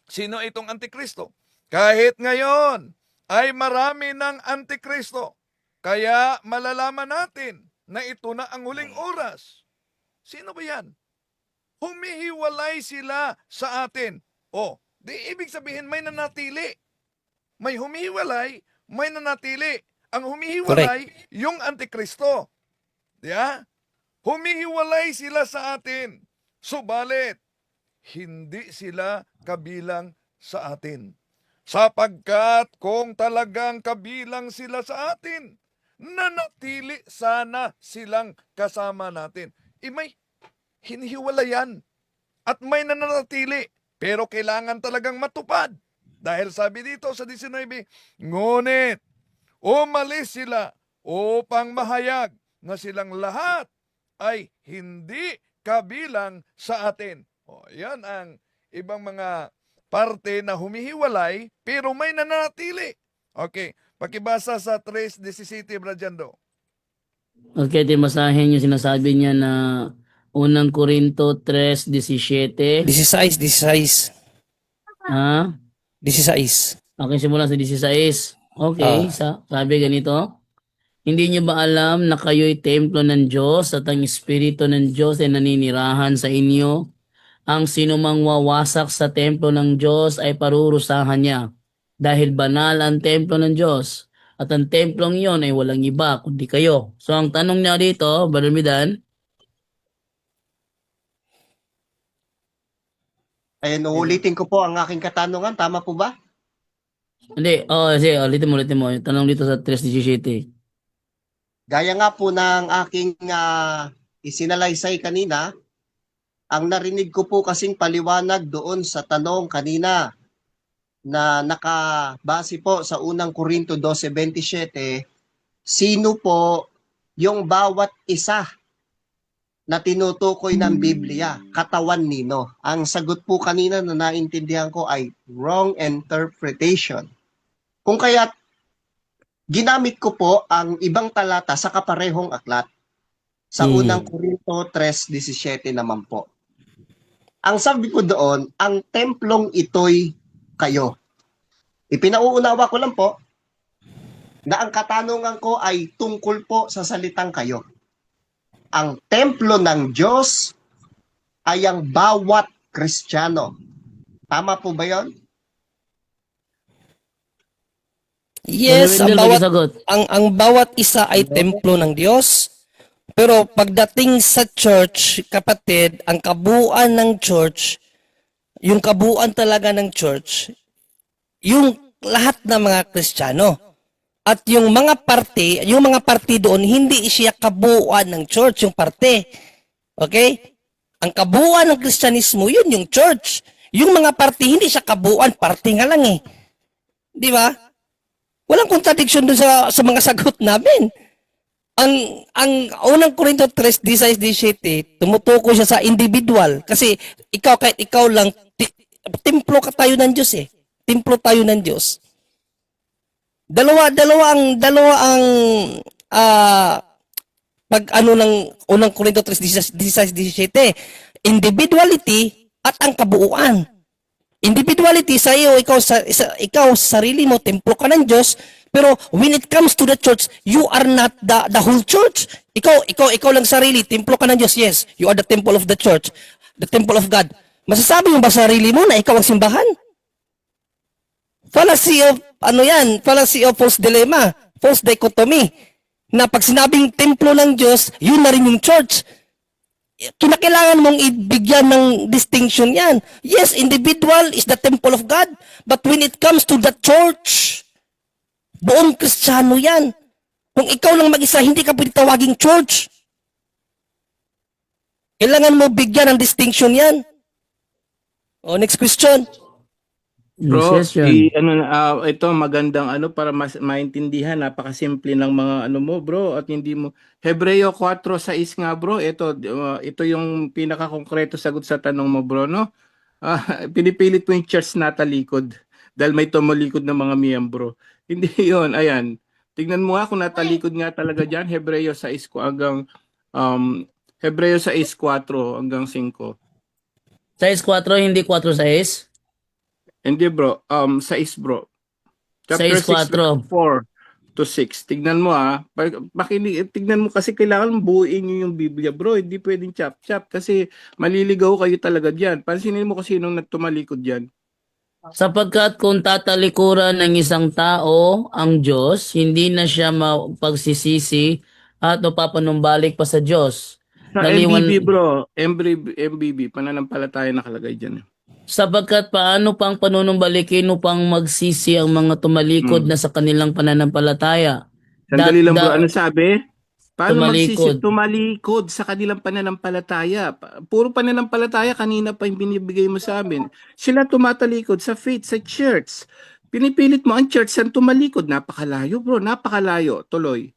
sino itong Antikristo? Kahit ngayon ay marami ng Antikristo, kaya malalaman natin na ito na ang huling oras. Sino ba yan? Humihiwalay sila sa atin. Di ibig sabihin may nanatili. May humihiwalay, may nanatili. Ang humihiwalay, yung Antikristo. Diya? Humihiwalay sila sa atin. Subalit, hindi sila kabilang sa atin. Sapagkat kung talagang kabilang sila sa atin, nanatili sana silang kasama natin. May hinihiwalayan at may nananatili. Pero kailangan talagang matupad. Dahil sabi dito sa 19, ngunit umalis sila upang mahayag na silang lahat ay hindi kabilang sa atin. O, yan ang ibang mga parte na humihiwalay pero may nananatili. Okay, pakibasa sa 3:17, Brajando. Okay, masahin yung sinasabi niya na unang Korinto 3:17. 16. Ha? 16. Okay, simula sa 16. Okay, sabi ganito. Hindi niyo ba alam na kayo'y templo ng Diyos at ang Espiritu ng Diyos ay naninirahan sa inyo? Ang sinumang wawasak sa templo ng Diyos ay parurusahan niya. Dahil banal ang templo ng Diyos at ang templong iyon ay walang iba kundi kayo. So ang tanong niya dito, Brother Midan, Ayun, uulitin ko po ang aking katanungan. Tama po ba? hindi, sige, ulitin mo. Yung tanong dito sa 3:17. Gaya nga po ng aking isinalaysay kanina, ang narinig ko po kasing paliwanag doon sa tanong kanina na nakabase po sa unang Korinto 12:27, sino po yung bawat isa na tinutukoy ng Biblia, katawan nino? Ang sagot po kanina na naintindihan ko ay wrong interpretation. Kung kaya't ginamit ko po ang ibang talata sa kaparehong aklat. Sa unang Korinto 3:17 naman po. Ang sabi ko doon, ang templong ito'y kayo. Ipinauunawa ko lang po na ang katanungan ko ay tungkol po sa salitang kayo. Ang templo ng Diyos ay ang bawat Kristiyano. Tama po ba yon? Yes, Brother Wendell, sagot. ang bawat isa ay templo ng Diyos. Pero pagdating sa church, kapatid, ang kabuuan ng church, yung kabuuan talaga ng church, yung lahat ng mga Kristiyano. At yung mga parte doon, hindi siya kabuuan ng church, yung parte. Okay? Ang kabuuan ng Kristyanismo, yun yung church. Yung mga parte, hindi siya kabuuan, parte nga lang eh. Di ba? Walang contradiction doon sa mga sagot namin. Ang unang Korinto 3:16, tumutukoy siya sa individual. Kasi kahit ikaw lang, templo ka tayo ng Diyos eh. Templo tayo ng Diyos. Dalawa ang pag ng unang Korinto 3:16, individuality at ang kabuuan. Individuality sa iyo, ikaw sa sarili mo, templo ka ng Diyos, pero when it comes to the church, you are not the whole church. Ikaw lang sarili, templo ka ng Diyos. Yes, you are the temple of the church, the temple of God. Masasabi mo ba sa sarili mo na ikaw ang simbahan? Fallacy of false dilemma, false dichotomy. Na pag sinabing templo ng Diyos, yun na rin yung church. Kinakailangan mong ibigyan ng distinction yan. Yes, individual is the temple of God, but when it comes to the church, buong Kristiyano yan. Kung ikaw lang mag-isa, hindi ka pwede tawaging church. Kailangan mo bigyan ng distinction yan. Next question. Bro, Next question. ito magandang para mas maintindihan, napakasimple ng mga mo bro, at hindi mo Hebreo 4:6 nga bro, ito yung pinaka-konkreto sagot sa tanong mo bro, no? Pinipilit mo yung church na talikod dahil may tumalikod ng mga miyembro. Hindi yon, ayan. Tingnan mo nga kung natalikod nga talaga diyan, Hebreo 6 hanggang Hebreo 6:4 hanggang 5. 6:4, hindi 4:6? Hindi bro, 6 bro. Chapter 6, 6:4. 4-6. Tignan mo tignan mo kasi kailangan buuin nyo yung Biblia bro. Hindi pwedeng chap-chap kasi maliligaw kayo talaga diyan. Pansinin mo kasi sinong nagtumalikod diyan. Sapagkat kung tatalikuran ng isang tao ang Diyos, hindi na siya mapagsisisi at mapapanumbalik pa sa Diyos. Sa Naliwan- MBB bro, MBB, pananampalataya nakalagay diyan. Sapagkat paano pang panunumbalikin upang magsisi ang mga tumalikod na sa kanilang pananampalataya? Sandali lang bro, Da- ano sabi? Paano Tumalikod. tumalikod sa kanilang pananampalataya? Puro pananampalataya, kanina pa yung binibigay mo sa amin. Sila tumatalikod sa faith, sa church. Pinipilit mo ang church saan tumalikod. Napakalayo bro, napakalayo. Tuloy.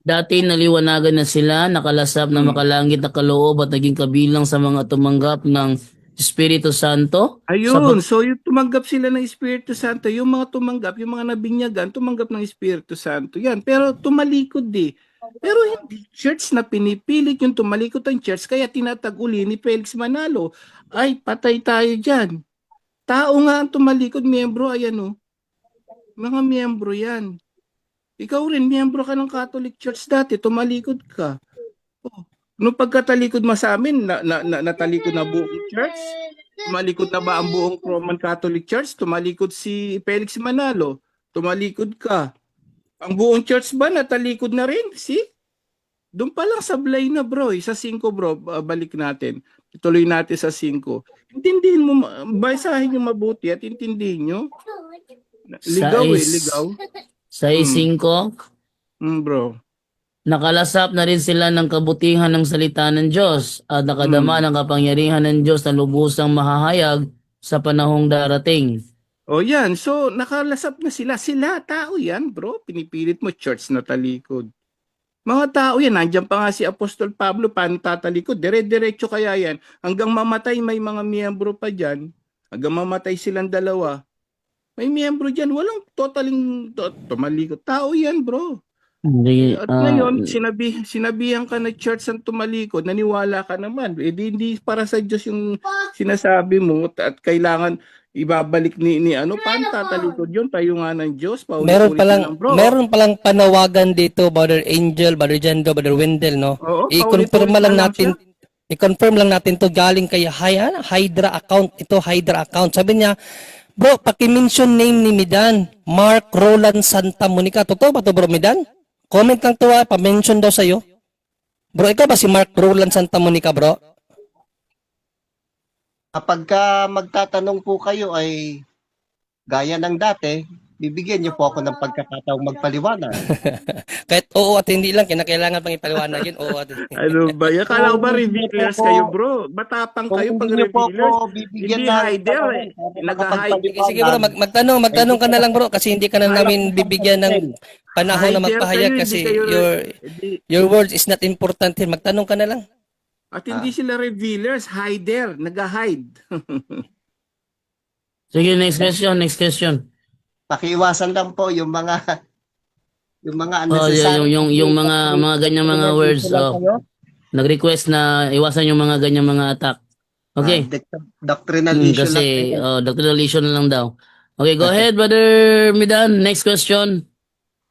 Dati naliwanagan na sila, nakalasap na makalangit na kaloob at naging kabilang sa mga tumanggap ng Espiritu Santo. Ayun, so yung tumanggap sila ng Espiritu Santo, yung mga tumanggap, yung mga nabinyagan, tumanggap ng Espiritu Santo. Yan, pero tumalikod Pero hindi church na pinipilit yung tumalikod ang church, kaya tinataguli ni Felix Manalo. Ay, patay tayo dyan. Tao nga ang tumalikod, miyembro, ayan o. Mga miyembro yan. Ikaw rin, miyembro ka ng Catholic Church dati, tumalikod ka. Oh. Nung pagkatalikod mo sa amin, natalikod na buong church? Tumalikod na ba ang buong Roman Catholic Church? Tumalikod si Felix Manalo. Tumalikod ka. Ang buong church ba natalikod na rin? See? Doon pa lang sablay na bro. Sa 5 bro, balik natin. Ituloy natin sa 5. Intindihin mo, basahin nyo mabuti at intindihin nyo. Ligaw ligaw. Sa 5, Bro. nakalasap na rin sila ng kabutihan ng salita ng Diyos at nakadama ng kapangyarihan ng Diyos na lubusang mahahayag sa panahong darating. O yan, so nakalasap na sila. Sila, tao yan bro. Pinipilit mo, church na talikod. Mga tao yan, nandiyan pa nga si Apostol Pablo, paano tatalikod? Dire-diretso kaya yan. Hanggang mamatay, may mga miyembro pa dyan. Hanggang mamatay silang dalawa. May miyembro dyan, walang totaling tumalikod. Tao yan bro. Hindi, At ngayon, sinabihan ka na church ang tumalikod, naniwala ka naman. Hindi para sa Diyos yung sinasabi mo at kailangan ibabalik ni ano, paano tatalikod yun? Tayo nga ng Diyos. Meron palang panawagan dito, Brother Angel, Brother Jando, Brother Wendell, no? Oo, I-confirm paulit-ulit lang na lang natin. I-confirm lang natin to galing kay Hydra account. Ito Hydra account. Sabi niya, bro, paki-mention name ni Midan, Mark Roland Santa Monica. Totoo ba to, bro, Midan? Comment lang to, pa-mention daw sa'yo. Bro, ikaw ba si Mark Roland Santa Monica, bro? Kapag magtatanong po kayo ay gaya ng dati, bibigyan niyo po ako ng pagkakataong magpaliwanag. Kahit oo at hindi lang, kinakailangan pang ipaliwanag yun. Oo at Ano ba? Kala ko ba revealers kayo bro? Matapang Kung kayo pag hindi niyo po revealers. ako bibigyan Hindi ng hider panahon para Nag-hide. makapagpaliwanag. sige bro, magtanong ka na lang bro kasi hindi ka na namin bibigyan ng panahon na magpahayag kasi your words is not important here. Magtanong ka na lang. At hindi sila revealers, hider, nag-hide. sige, next question. Pakiiwasan lang po yung mga Oh, unnecessary. yung mga ganyang mga words. Nag-request na iwasan yung mga ganyang mga attack. Okay. Doctrinal issue Kasi lang. doctrinal issue na lang daw. Okay, go ahead, Brother Midan. Next question.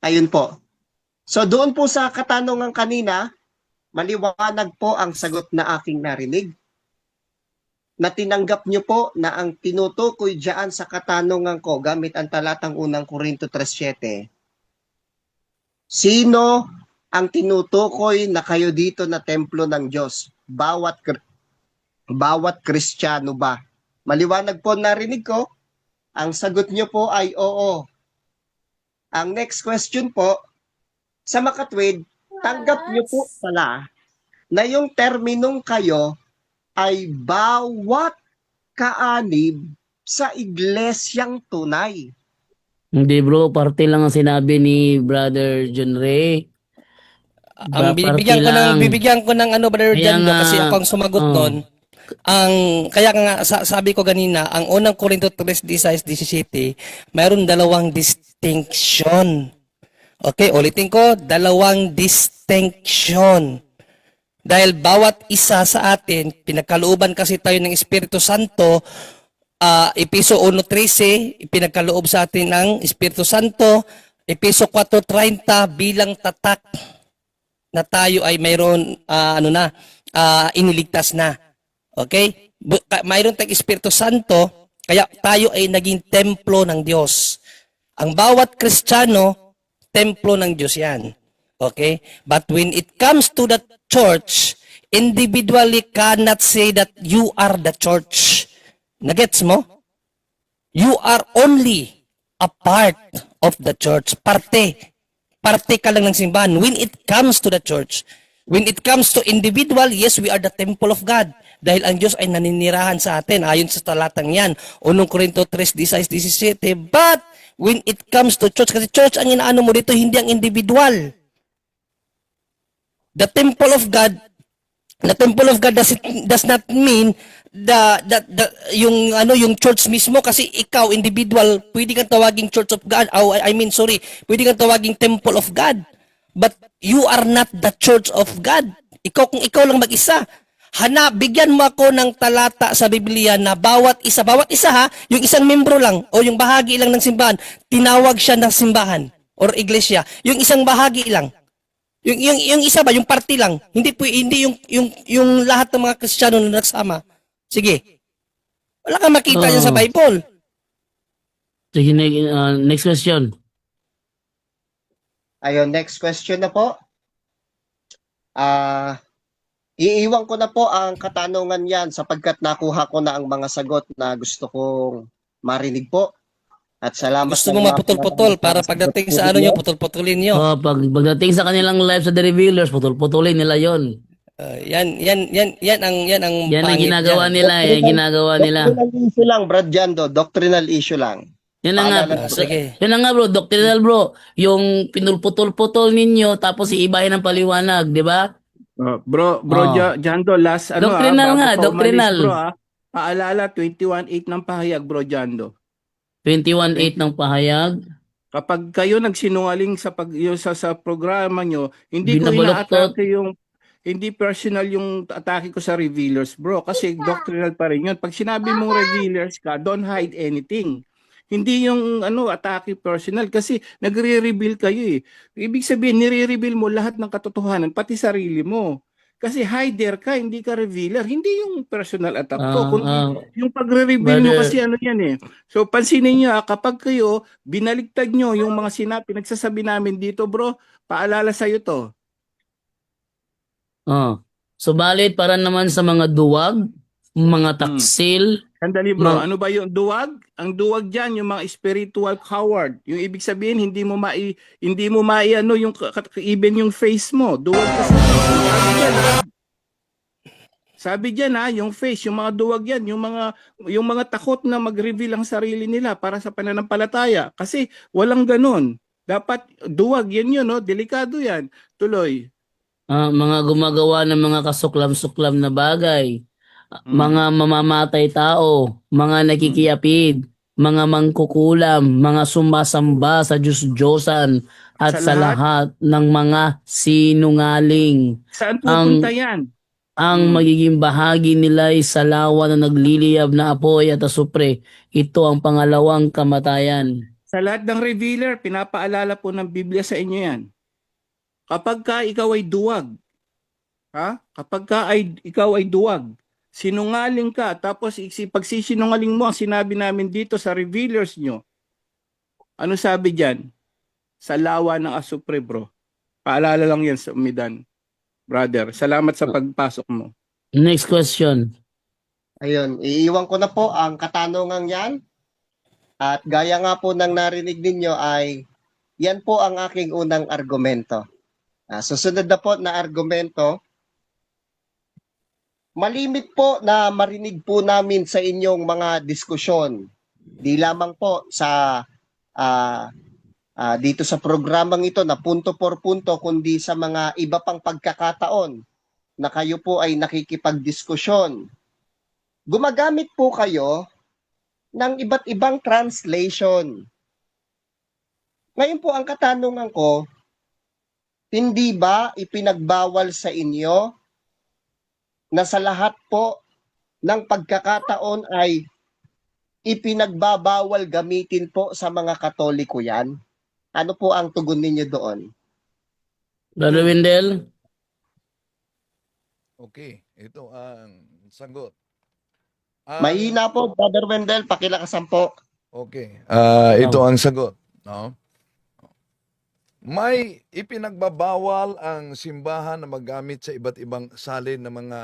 Ayun po. So doon po sa katanungan kanina, maliwanag po ang sagot na aking narinig. Na tinanggap niyo po na ang tinutukoy diyan sa katanungan ko gamit ang talatang 1 Korinto 3:7. Sino ang tinutukoy na kayo dito na templo ng Diyos? Bawat Kristiyano ba? Maliwanag po narinig ko. Ang sagot niyo po ay oo. Ang next question po, sa makatwid, tanggap niyo po pala na yung terminong kayo ay bawat kaanib sa iglesyang tunay. Hindi bro, parte lang ang sinabi ni Brother John Ray. Ang Parte bibigyan ko ng ano, Brother Kaya Jando, nga, kasi ako ang sumagot doon. Kaya nga sabi ko kanina, ang 1 Korinto 3:16-17, mayroon dalawang distinction. Okay, ulitin ko, dalawang distinction. Dahil bawat isa sa atin, pinagkalooban kasi tayo ng Espiritu Santo, Episo 1:13, pinagkaloob sa atin ng Espiritu Santo, Episo 4:30 bilang tatak na tayo ay mayroon iniligtas na. Okay? Mayroon tayong Espiritu Santo, kaya tayo ay naging templo ng Diyos. Ang bawat Kristiyano, templo ng Diyos yan. Okay? But when it comes to the church, individually cannot say that you are the church. Nagets mo? You are only a part of the church. Parte ka lang ng simbahan. When it comes to the church, when it comes to individual, yes, we are the temple of God. Dahil ang Diyos ay naninirahan sa atin. Ayon sa talatang yan. 1 Korinto 3:16-17. But when it comes to church, kasi church ang inaano mo dito, hindi ang individual. The temple of God, does not mean the yung church mismo, kasi ikaw individual pwede kang tawaging church of God. Pwede kang tawaging temple of God. But you are not the church of God. Kung ikaw lang mag-isa, bigyan mo ako ng talata sa Biblia na bawat isa ha, yung isang membro lang o yung bahagi lang ng simbahan, tinawag siya ng simbahan or iglesia. Yung isang bahagi lang. Yung isa ba, yung party lang. Hindi yung lahat ng mga Kristiyano na nagsama. Sige. Wala kang makita yan sa Bible. Sige, next question. Ayun, next question na po. Iiwan ko na po ang katanungan yan sapagkat nakuha ko na ang mga sagot na gusto kong marinig po. At salamat. Gusto mo maputol-putol para pagdating sa ano nyo, putol-putulin nyo. Pagdating sa kanilang live sa The Revealers, putol-putulin nila yon. Yan ang Yan ang pangit ginagawa dyan. nila ginagawa nila. Doctrinal issue lang, Brad Jando. Doctrinal issue lang. Yan na nga, Sige. yan na nga bro, doctrinal bro. Yung pinulputol-putol ninyo tapos iibahin ng paliwanag, di ba? Bro, Jando, last Doctrinal bago nga, ka umalis, doctrinal. bro, paalala 21:8 ng pahayag, bro, Jando. 21:8 ng pahayag. Kapag kayo nagsinungaling sa programa nyo, hindi ko Binabaluktot. inaatake hindi personal yung atake ko sa revealers, bro, kasi doctrinal pa rin yun. Pag sinabi mong revealers ka, don't hide anything. Hindi yung atake personal kasi nagre-reveal kayo eh. Ibig sabihin, nire-reveal mo lahat ng katotohanan, pati sarili mo. Kasi hider ka, hindi ka revealer. Hindi yung personal attack ko. Kundi yung pagre-reveal nyo Brother. kasi yan eh. So pansinin nyo, kapag kayo binaligtad nyo yung mga pinagsasabi namin dito, bro, paalala sa'yo to. Subalit para naman sa mga duwag, mga taksil, Sandali bro, Ma- ano ba yung duwag? Ang duwag diyan yung mga spiritual coward. Yung ibig sabihin hindi mo mai yung even yung face mo. Duwag kasi. Sabi diyan yung face, yung mga duwag yan, yung mga takot na mag-reveal ang sarili nila para sa pananampalataya kasi walang ganun. Dapat duwag yan yun, no? Delikado yan. Tuloy. mga gumagawa ng mga kasuklam-suklam na bagay, mga mamamatay tao, mga nakikiyapid, mga mangkukulam, mga sumasamba sa Diyos-Diyosan at Sa sa lahat ng mga sinungaling. Saan pupunta yan? Ang magiging bahagi nila ay sa lawa na nagliliyab na apoy at asupre. Ito ang pangalawang kamatayan. Sa lahat ng revealer, pinapaalala po ng Biblia sa inyo yan. Kapag ka ikaw ay duwag, ikaw ay duwag, sinungaling ka, tapos pagsisinungaling mo ang sinabi namin dito sa revealers nyo, ano sabi dyan? Sa lawa ng asupre, bro. Paalala lang yan sa umidan. Brother, salamat sa pagpasok mo. Next question. Ayun, iiwan ko na po ang katanungan yan. At gaya nga po ng narinig ninyo ay yan po ang aking unang argumento. Susunod na po na argumento, malimit po na marinig po namin sa inyong mga diskusyon. Di lamang po sa dito sa programang ito na punto por punto, kundi sa mga iba pang pagkakataon na kayo po ay nakikipagdiskusyon. Gumagamit po kayo ng iba't ibang translation. Ngayon po ang katanungan ko, hindi ba ipinagbawal sa inyo na sa lahat po ng pagkakataon ay ipinagbabawal gamitin po sa mga Katoliko yan? Ano po ang tugon ninyo doon? Brother Wendell? Okay, ito ang sagot. Mahina po, Brother Wendell, pakilakasan po. Okay, ito ang sagot. No? May ipinagbabawal ang simbahan na maggamit sa iba't ibang salin ng mga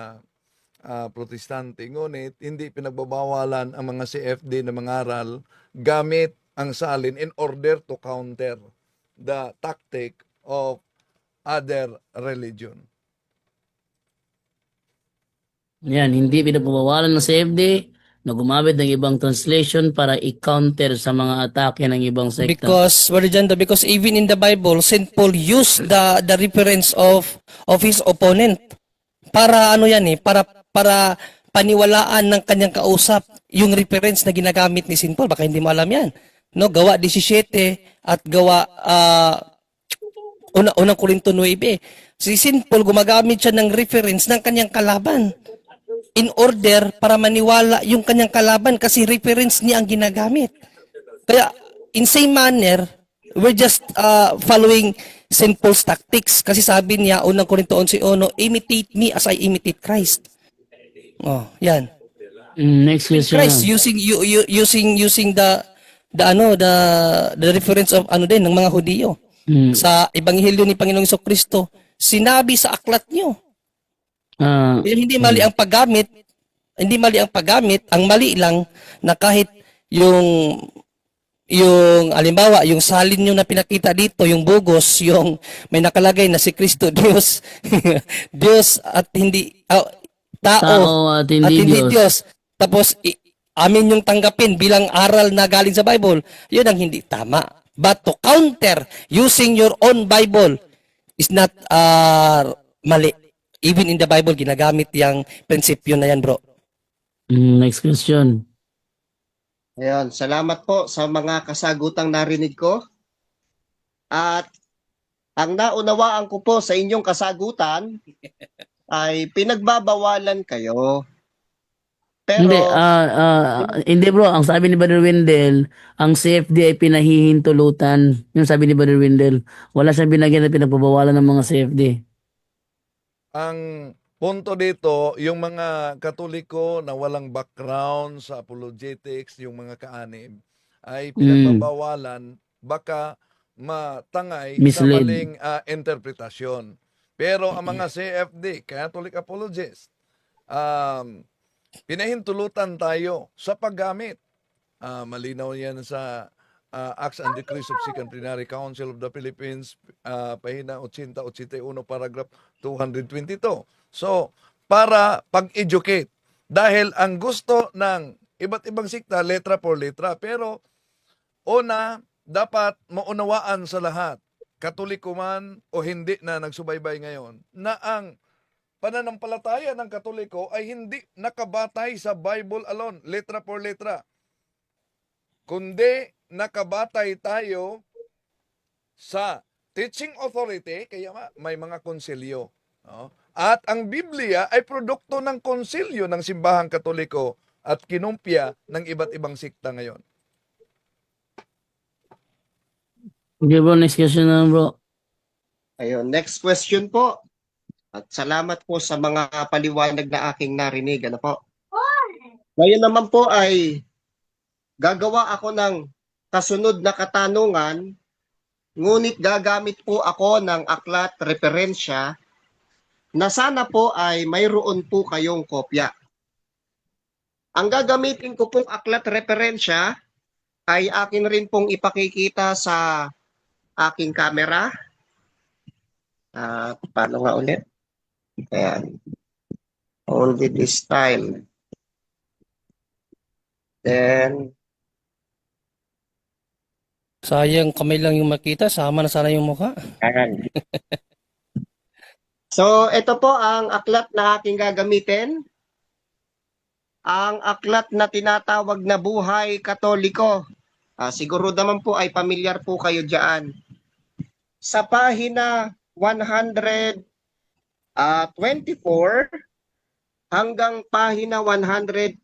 protestante. Ngunit hindi pinagbabawalan ang mga CFD na mangaral gamit ang salin in order to counter the tactic of other religion. Yan, hindi pinagbabawalan ng CFD na gumamit ng ibang translation para i-counter sa mga atake ng ibang sekta? Because, Brother Jando, because even in the Bible, St. Paul used the reference of his opponent. Para ano yan para paniwalaan ng kanyang kausap yung reference na ginagamit ni St. Paul. Baka hindi mo alam yan. No, gawa 17 at gawa unang Korinto 9. Si St. Paul gumagamit siya ng reference ng kanyang kalaban in order para maniwala yung kanyang kalaban kasi reference niya ang ginagamit. Kaya in same manner, we're just following St. Paul's tactics kasi sabi niya unang Korinto 11:1, imitate me as I imitate Christ. Oh, yan. Next question. Christ using the reference of ng mga Hudyo. Sa ebanghelyo ni Panginoong Jesucristo, sinabi sa aklat niyo. Hindi mali ang paggamit, ang mali lang na kahit yung halimbawa, yung salin nyo na pinakita dito, yung bugos, yung may nakalagay na si Kristo, Diyos, Diyos at hindi, tao at hindi Diyos. Tapos, amin yung tanggapin bilang aral na galing sa Bible, yun ang hindi tama. But to counter using your own Bible is not mali. Even in the Bible, ginagamit yung prinsipyo na yan, bro. Next question. Ayun, salamat po sa mga kasagutang narinig ko. At ang naunawaan ko po sa inyong kasagutan ay pinagbabawalan kayo. Pero Hindi bro, ang sabi ni Brother Wendell, ang CFD ay pinahihintulutan. Yung sabi ni Brother Wendell, wala siyang binagyan na pinagbabawalan ng mga CFD. Ang punto dito, yung mga Katoliko na walang background sa apologetics, yung mga kaanib, ay pinagbabawalan baka matangay sa Mislead. maling interpretasyon. Pero ang mga CFD, Catholic Apologists, pinahintulutan tayo sa paggamit. Malinaw yan sa Acts and Decrees of Second Plenary Council of the Philippines, pahina 80-81, paragraph 222. So, para pag-educate. Dahil ang gusto ng iba't ibang sikta, letra por letra. Pero, una, dapat maunawaan sa lahat, Katoliko man o hindi na nagsubaybay ngayon, na ang pananampalataya ng Katoliko ay hindi nakabatay sa Bible alone, letra por letra. Kundi nakabatay tayo sa teaching authority, kaya may mga konsilyo. No? At ang Biblia ay produkto ng konsilyo ng Simbahang Katoliko at kinumpya ng iba't ibang sikta ngayon. Okay bro, next question na bro. ayun, next question po. At salamat po sa mga paliwanag na aking narinig. Ano po? Ngayon naman po ay gagawa ako ng kasunod na katanungan, ngunit gagamit po ako ng aklat referensya na sana po ay mayroon po kayong kopya. Ang gagamitin ko pong aklat referensya ay akin rin pong ipakikita sa aking camera. Paano nga ulit? Ayan. Only this time. Then, Sayang, kamay lang yung makita, sama na sana yung mukha. ayan. So, ito po ang aklat na aking gagamitin. Ang aklat na tinatawag na Buhay Katoliko. Siguro naman po ay pamilyar po kayo dyan. Sa pahina 124 hanggang pahina 125.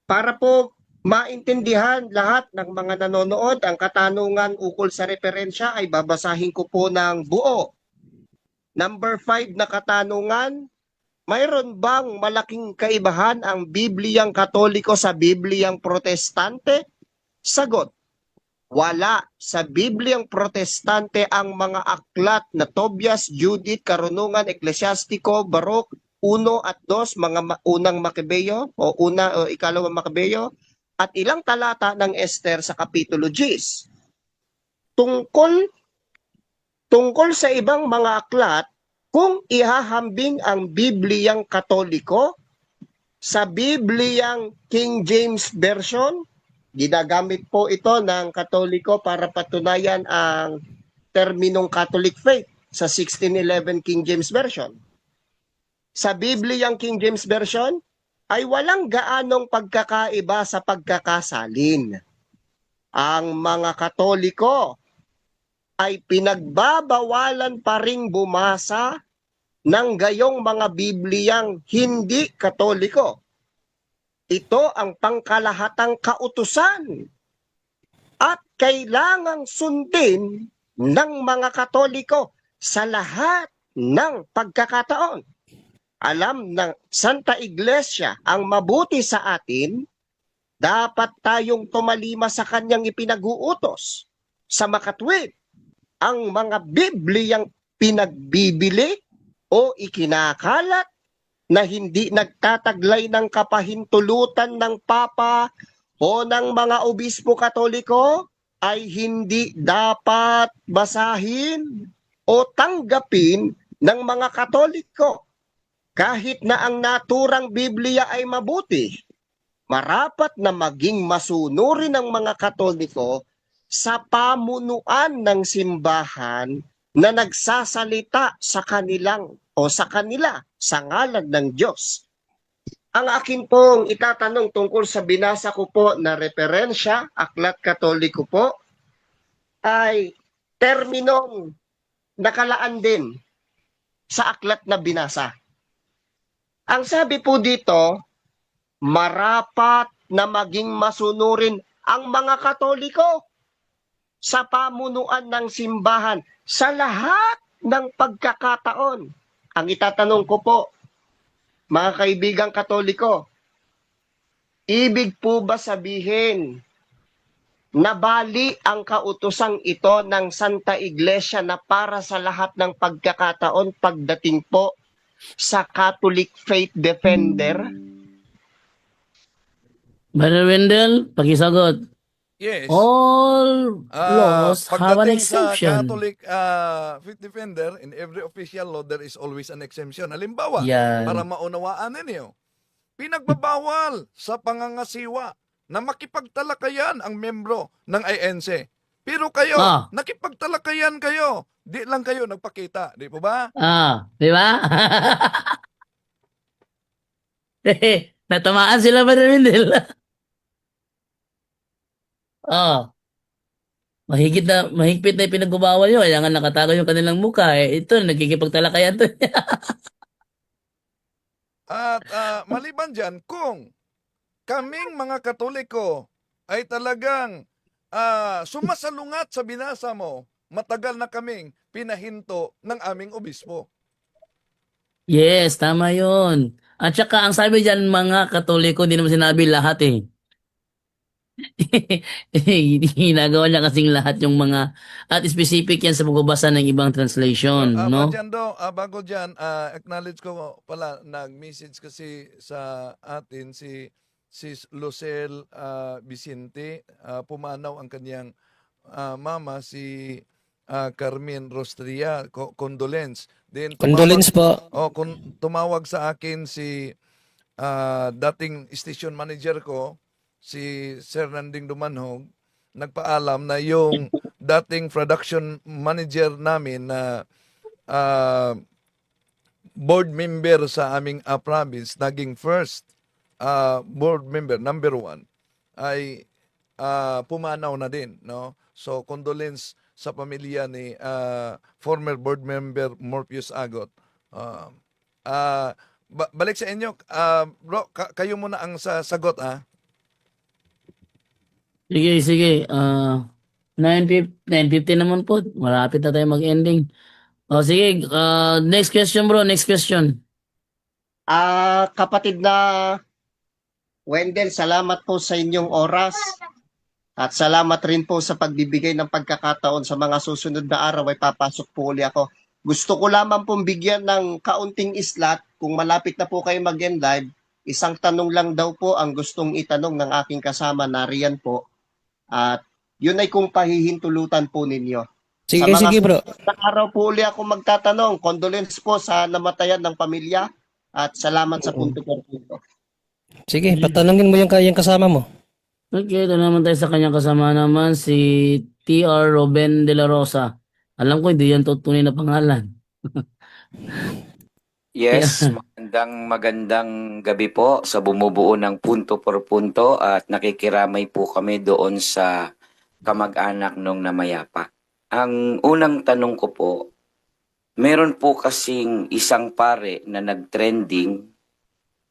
Para po maintindihan lahat ng mga nanonood ang katanungan ukol sa referensya ay babasahin ko po ng buo. Number 5 na katanungan, mayroon bang malaking kaibahan ang Bibliyang Katoliko sa Bibliyang Protestante? Sagot, wala. Sa Bibliyang Protestante ang mga aklat na Tobias, Judith, Karunungan, Eklesiastiko, Barok, 1 at 2, mga unang Makebeo o ikalawang Makebeo, at ilang talata ng Esther sa Kapitulo 10. Tungkol sa ibang mga aklat, kung ihahambing ang Bibliyang Katoliko Sa Bibliang King James Version, ginagamit po ito ng Katoliko para patunayan ang terminong Catholic faith sa 1611 King James Version. Sa Bibliang King James Version ay walang gaanong pagkakaiba sa pagkakasalin. Ang mga Katoliko ay pinagbabawalan pa ring bumasa ng gayong mga Bibliyang hindi Katoliko. Ito ang pangkalahatang kautusan at kailangang sundin ng mga Katoliko sa lahat ng pagkakataon. Alam ng Santa Iglesia ang mabuti sa atin, dapat tayong tumalima sa kanyang ipinag-uutos. Sa makatwid, ang mga Bibliyang pinagbibili o ikinakalat na hindi nagtataglay ng kapahintulutan ng Papa o ng mga obispo Katoliko ay hindi dapat basahin o tanggapin ng mga Katoliko. Kahit na ang naturang Biblia ay mabuti, marapat na maging masunurin ng mga Katoliko sa pamunuan ng simbahan na nagsasalita sa kanilang o sa kanila sa ngalan ng Diyos. Ang akin pong itatanong tungkol sa binasa ko po na referensya, Aklat Katoliko po, ay terminong nakalaan din sa aklat na binasa. Ang sabi po dito, marapat na maging masunurin ang mga Katoliko sa pamunuan ng simbahan sa lahat ng pagkakataon. Ang itatanong ko po, mga kaibigang Katoliko, ibig po ba sabihin na bali ang kautosang ito ng Santa Iglesia na para sa lahat ng pagkakataon pagdating po sa Catholic Faith Defender? Brother Wendell, pakisagot. Yes. All laws have an Pagdating sa exception. Catholic faith defender, in every official law, there is always an exemption. Halimbawa, Yan. para maunawaan ninyo, pinagbabawal sa pangangasiwa na makipagtalakayan ang membro ng INC. Pero kayo, nakipagtalakayan kayo. Di lang kayo nagpakita. Di po ba? Di ba? Natamaan sila, Brother Wendell. Mahigpit na yung pinagbabawal yun. Kaya nga nakatago yung kanilang mukha. Ito, nagkikipagtalakayan to. At maliban dyan, kung kaming mga Katoliko ay talagang sumasalungat sa binasa mo, matagal na kaming pinahinto ng aming obispo. Yes, tama yun. At saka, ang sabi dyan, mga Katoliko, hindi naman sinabi lahat eh. Ginagawa niya kasing lahat yung mga, at specific yan sa pagbabasa ng ibang translation, no? Bago dyan, acknowledge ko pala, nag-message kasi sa atin si Lucel Vicente, pumanaw ang kanyang mama, si Carmen Rostria, condolence. Then, Condolence po. tumawag sa akin si dating station manager ko, si Sir Nanding Dumanhog, nagpaalam na yung dating production manager namin na board member sa aming province, naging first board member, number 1, ay pumanaw na din. No? So, condolence sa pamilya ni former board member Morpheus Agot. Balik sa inyo, bro, kayo muna ang sagot, Sige. 9:50 naman po. Malapit na tayo mag-ending. Sige. Next question, bro. Next question. Kapatid na Wendell, salamat po sa inyong oras. At salamat rin po sa pagbibigay ng pagkakataon sa mga susunod na araw ay papasok po uli ako. Gusto ko lamang pong bigyan ng kaunting islat. Kung malapit na po kayo mag-end live, isang tanong lang daw po ang gustong itanong ng aking kasama na riyan po. At yun ay kung pahihintulutan po ninyo. Sige bro. Sa araw po uli ako magtatanong. Condolence po sa namatayan ng pamilya at salamat sa punto por punto. Sige, patanungin mo yung kasama mo. Okay, ito naman tayo sa kanyang kasama naman, si T.R. Ruben de la Rosa. Alam ko, hindi yan tunay na pangalan. Yes, magandang gabi po sa bumubuo ng punto por punto at nakikiramay po kami doon sa kamag-anak nung namayapa. Ang unang tanong ko po, meron po kasing isang pare na nag-trending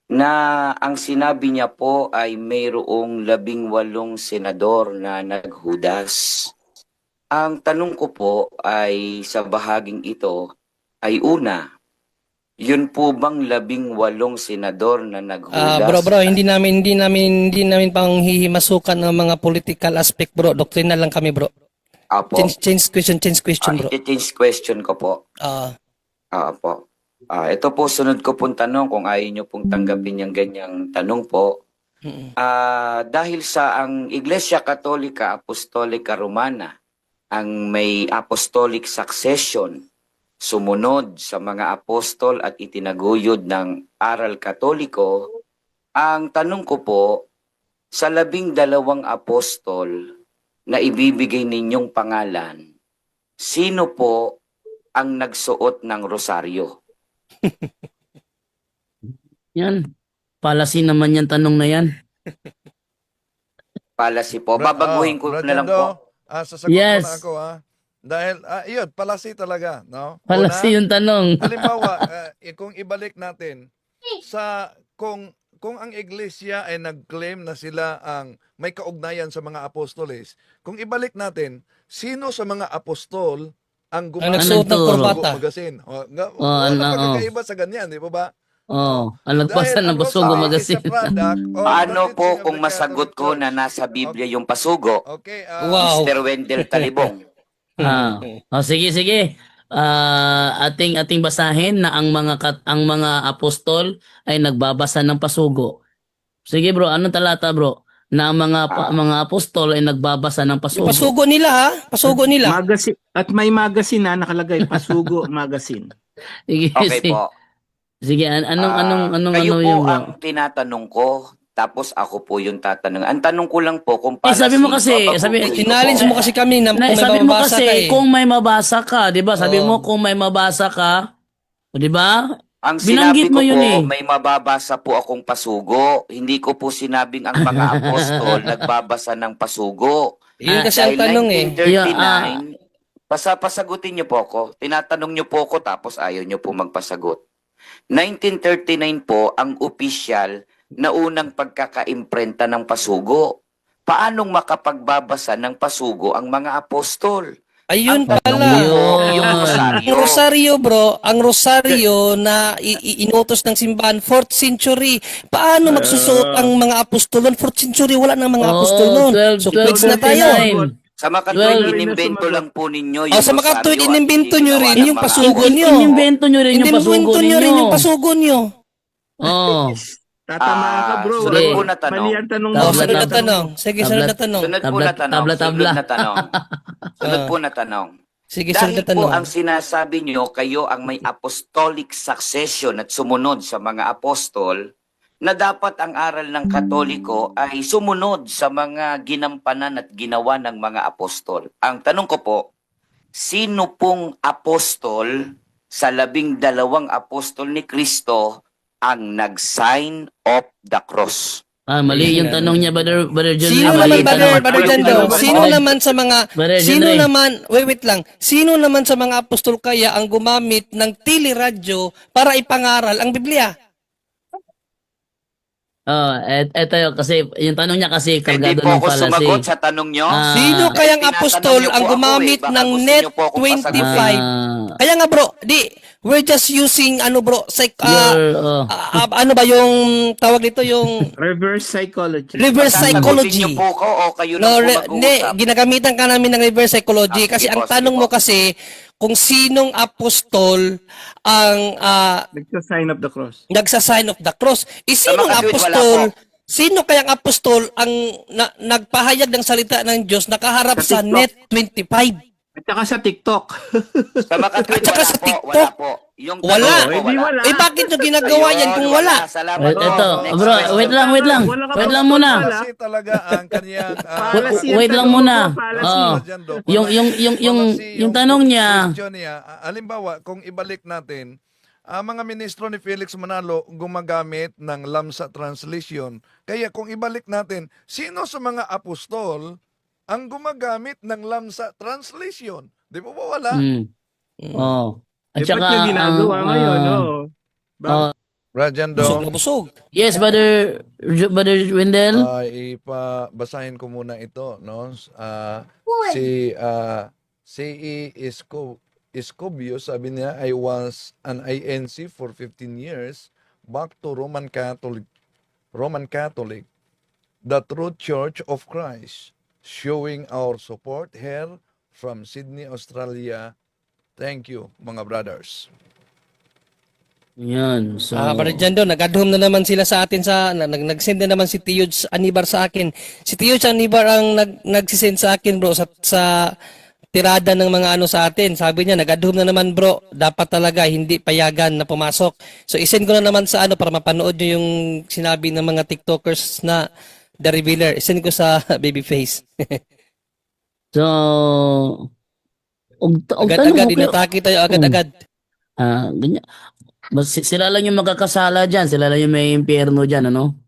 na ang sinabi niya po ay mayroong 18 senador na naghudas. Ang tanong ko po ay sa bahaging ito ay una, yun po bang 18 senador na naghudas? Bro, hindi namin pang hihimasukan ng mga political aspect, bro. Doktrina lang kami, bro. Apo. Change question, bro. Change question ko po. Apo. Ito po sunod ko pong tanong kung ayaw nyo pong tanggapin yung ganyang tanong po. Dahil sa ang Iglesia Katolika Apostolika Romana ang may apostolic succession, sumunod sa mga apostol at itinaguyod ng aral katoliko, ang tanong ko po, sa 12 apostol na ibibigay ninyong pangalan, sino po ang nagsuot ng rosaryo? Yan. Palasi naman yan tanong na yan. Palasi po. Babaguhin ko na lang po. Sasagot Yes. mo na ako Dahil, yun, palasi talaga, no? Palasi Una, yung tanong. halimbawa, kung ibalik natin kung ang iglesia ay nag-claim na sila ang may kaugnayan sa mga apostoles, kung ibalik natin, sino sa mga apostol ang gumamit nagsuot ng kurbata? magasin? ano, Wala pagkakaiba sa ganyan, di ba ba? Ang lagpasan ng Basugo Magazine. Paano po kung masagot ko na nasa Biblia yung pasugo? Okay, Wow. Mr. Wendell Talibong. Sige. Ating basahin na ang mga apostol ay nagbabasa ng pasugo. Sige bro, anong talata bro? Na ang mga apostol ay nagbabasa ng Yung pasugo. pasugo nila, ha? Pasugo nila. Magazine, at may magazine na nakalagay, Pasugo Magazine. Sige, Okay po. Sige, anong Kayo po yun bro? ang tinatanong ko, tapos ako po yung tatanong. Ang tanong ko lang po kung sabi mo kasi, Challenge mo kasi kami na kung may Sabi mo mababasa kasi ka eh. kung may mabasa ka, 'di ba? Sabi Oo. mo kung may mabasa ka, 'di ba? Ang binanggit sinabi mo ko yun po, eh. may mababasa po akong pasugo. Hindi ko po sinabing ang mga apostol nagbabasa ng pasugo. Yun kasi ang Dahil tanong eh. 1939, pasagutin niyo po ako. Tinatanong niyo po ako tapos ayaw niyo po magpasagot. 1939 po ang opisyal na unang pagkakaimprenta ng pasugo. Paanong makapagbabasa ng pasugo ang mga apostol? Ayun Ang pala. tanong ko, yung Yun. rosaryo. Ang rosaryo, bro, ang rosaryo na inutos ng simbahan, 4th century. Paano magsusuot ang mga apostol noon? 4th century, wala nang mga apostol noon. So, quits na tayo. Sa makatuwid, Well, inimbento lang po ninyo yung Sa makatuwid, rosaryo at inimbento hindi nyo ginawa rin ng yung mga pasugo apostol. nyo. Inimbento nyo rin yung pasugo Inimbento nyo rin ninyo. yung pasugo nyo. Oh. Tatamaan ka, bro. Sunod Sige. po na tanong. Mali ang tanong mo. Tabla, Sunod na tabla. tanong. Sige, sunod na tanong. Sunod po na tanong. Tabla. Sunod na tanong. Sunod po na tanong. Sige, sunod Dahil na tanong. po ang sinasabi nyo, kayo ang may apostolic succession at sumunod sa mga apostol, na dapat ang aral ng Katoliko ay sumunod sa mga ginampanan at ginawa ng mga apostol. Ang tanong ko po, sino pong apostol sa 12 apostol ni Kristo ang nag-sign of the cross? Mali yung tanong niya, Brother John. Sino Mali naman, yung tanong. Brother Jando? Sino naman sa mga, Brother John sino Ray. naman, wait lang, sino naman sa mga apostol kaya ang gumamit ng teleradyo para ipangaral ang Biblia? Eto yun, kasi yung tanong niya kasi Pwede kargado po ng ako sumagot fallacy. sa tanong nyo? Sino kayang tinatanong apostol niyo po ang ako gumamit baka ng gusto Net niyo po akong 25? Kaya nga bro, we're just using ano ba yung tawag dito yung Reverse psychology. reverse Sasagutin psychology. niyo po ko o kayo No, na po mag-uusap? ginagamitan ka namin ng reverse psychology kasi Sige ang po, tanong sige mo po. kasi kung sinong apostol ang Nagsa-sign of the cross. nagsa-sign of the cross. Sinong makatwid, wala apostol? po. Sino kayang apostol ang nagpahayag ng salita ng Diyos nakaharap sa Sa TikTok. Net 25? At saka sa TikTok. Sa makatwid, At saka wala sa po, TikTok. wala po. Yung Wala. tanong ko, Hindi wala. Eh bakit nyo ginagawa yan kung wala? Salamat. Ito, Next bro, question. wait lang. Wala ka Wait pa lang muna. wala. Kasi talaga ang kanyang Fallacy Wait ang lang tanong muna. mo, fallacy. Oo. Rajando, Yung tanong niya, question niya, halimbawa, kung ibalik natin, ang mga ministro ni Felix Manalo gumagamit ng Lamsa translation. Kaya kung ibalik natin, sino sa mga apostol ang gumagamit ng Lamsa translation? Di ba wala? oh. At Eh, ba't saka, nyo ginagawa ngayon? Oh. ah, Rajando, Busog na busog. yes, Brother Wendell. ipabasahin ko muna ito, no? C.E. Escobio, sabi niya, I was an INC for 15 years, back to Roman Catholic, the True Church of Christ, showing our support here from Sydney, Australia. Thank you, mga brothers. Yan. So, Brother Jando, nag-adhom na naman sila sa atin nag-send na naman si Tiyuds Anibar sa akin. Si Tiyuds Anibar ang nagsisend sa akin, bro, sa tirada ng mga ano sa atin. Sabi niya, nag-adhom na naman, bro. Dapat talaga hindi payagan na pumasok. So, isend ko na naman sa ano para mapanood niyo yung sinabi ng mga TikTokers na The Revealer. Isend ko sa Babyface. so, Agad-agad, inatake tayo agad-agad. ganyan. Sila lang yung magkakasala dyan. Sila lang yung may impyerno dyan, ano?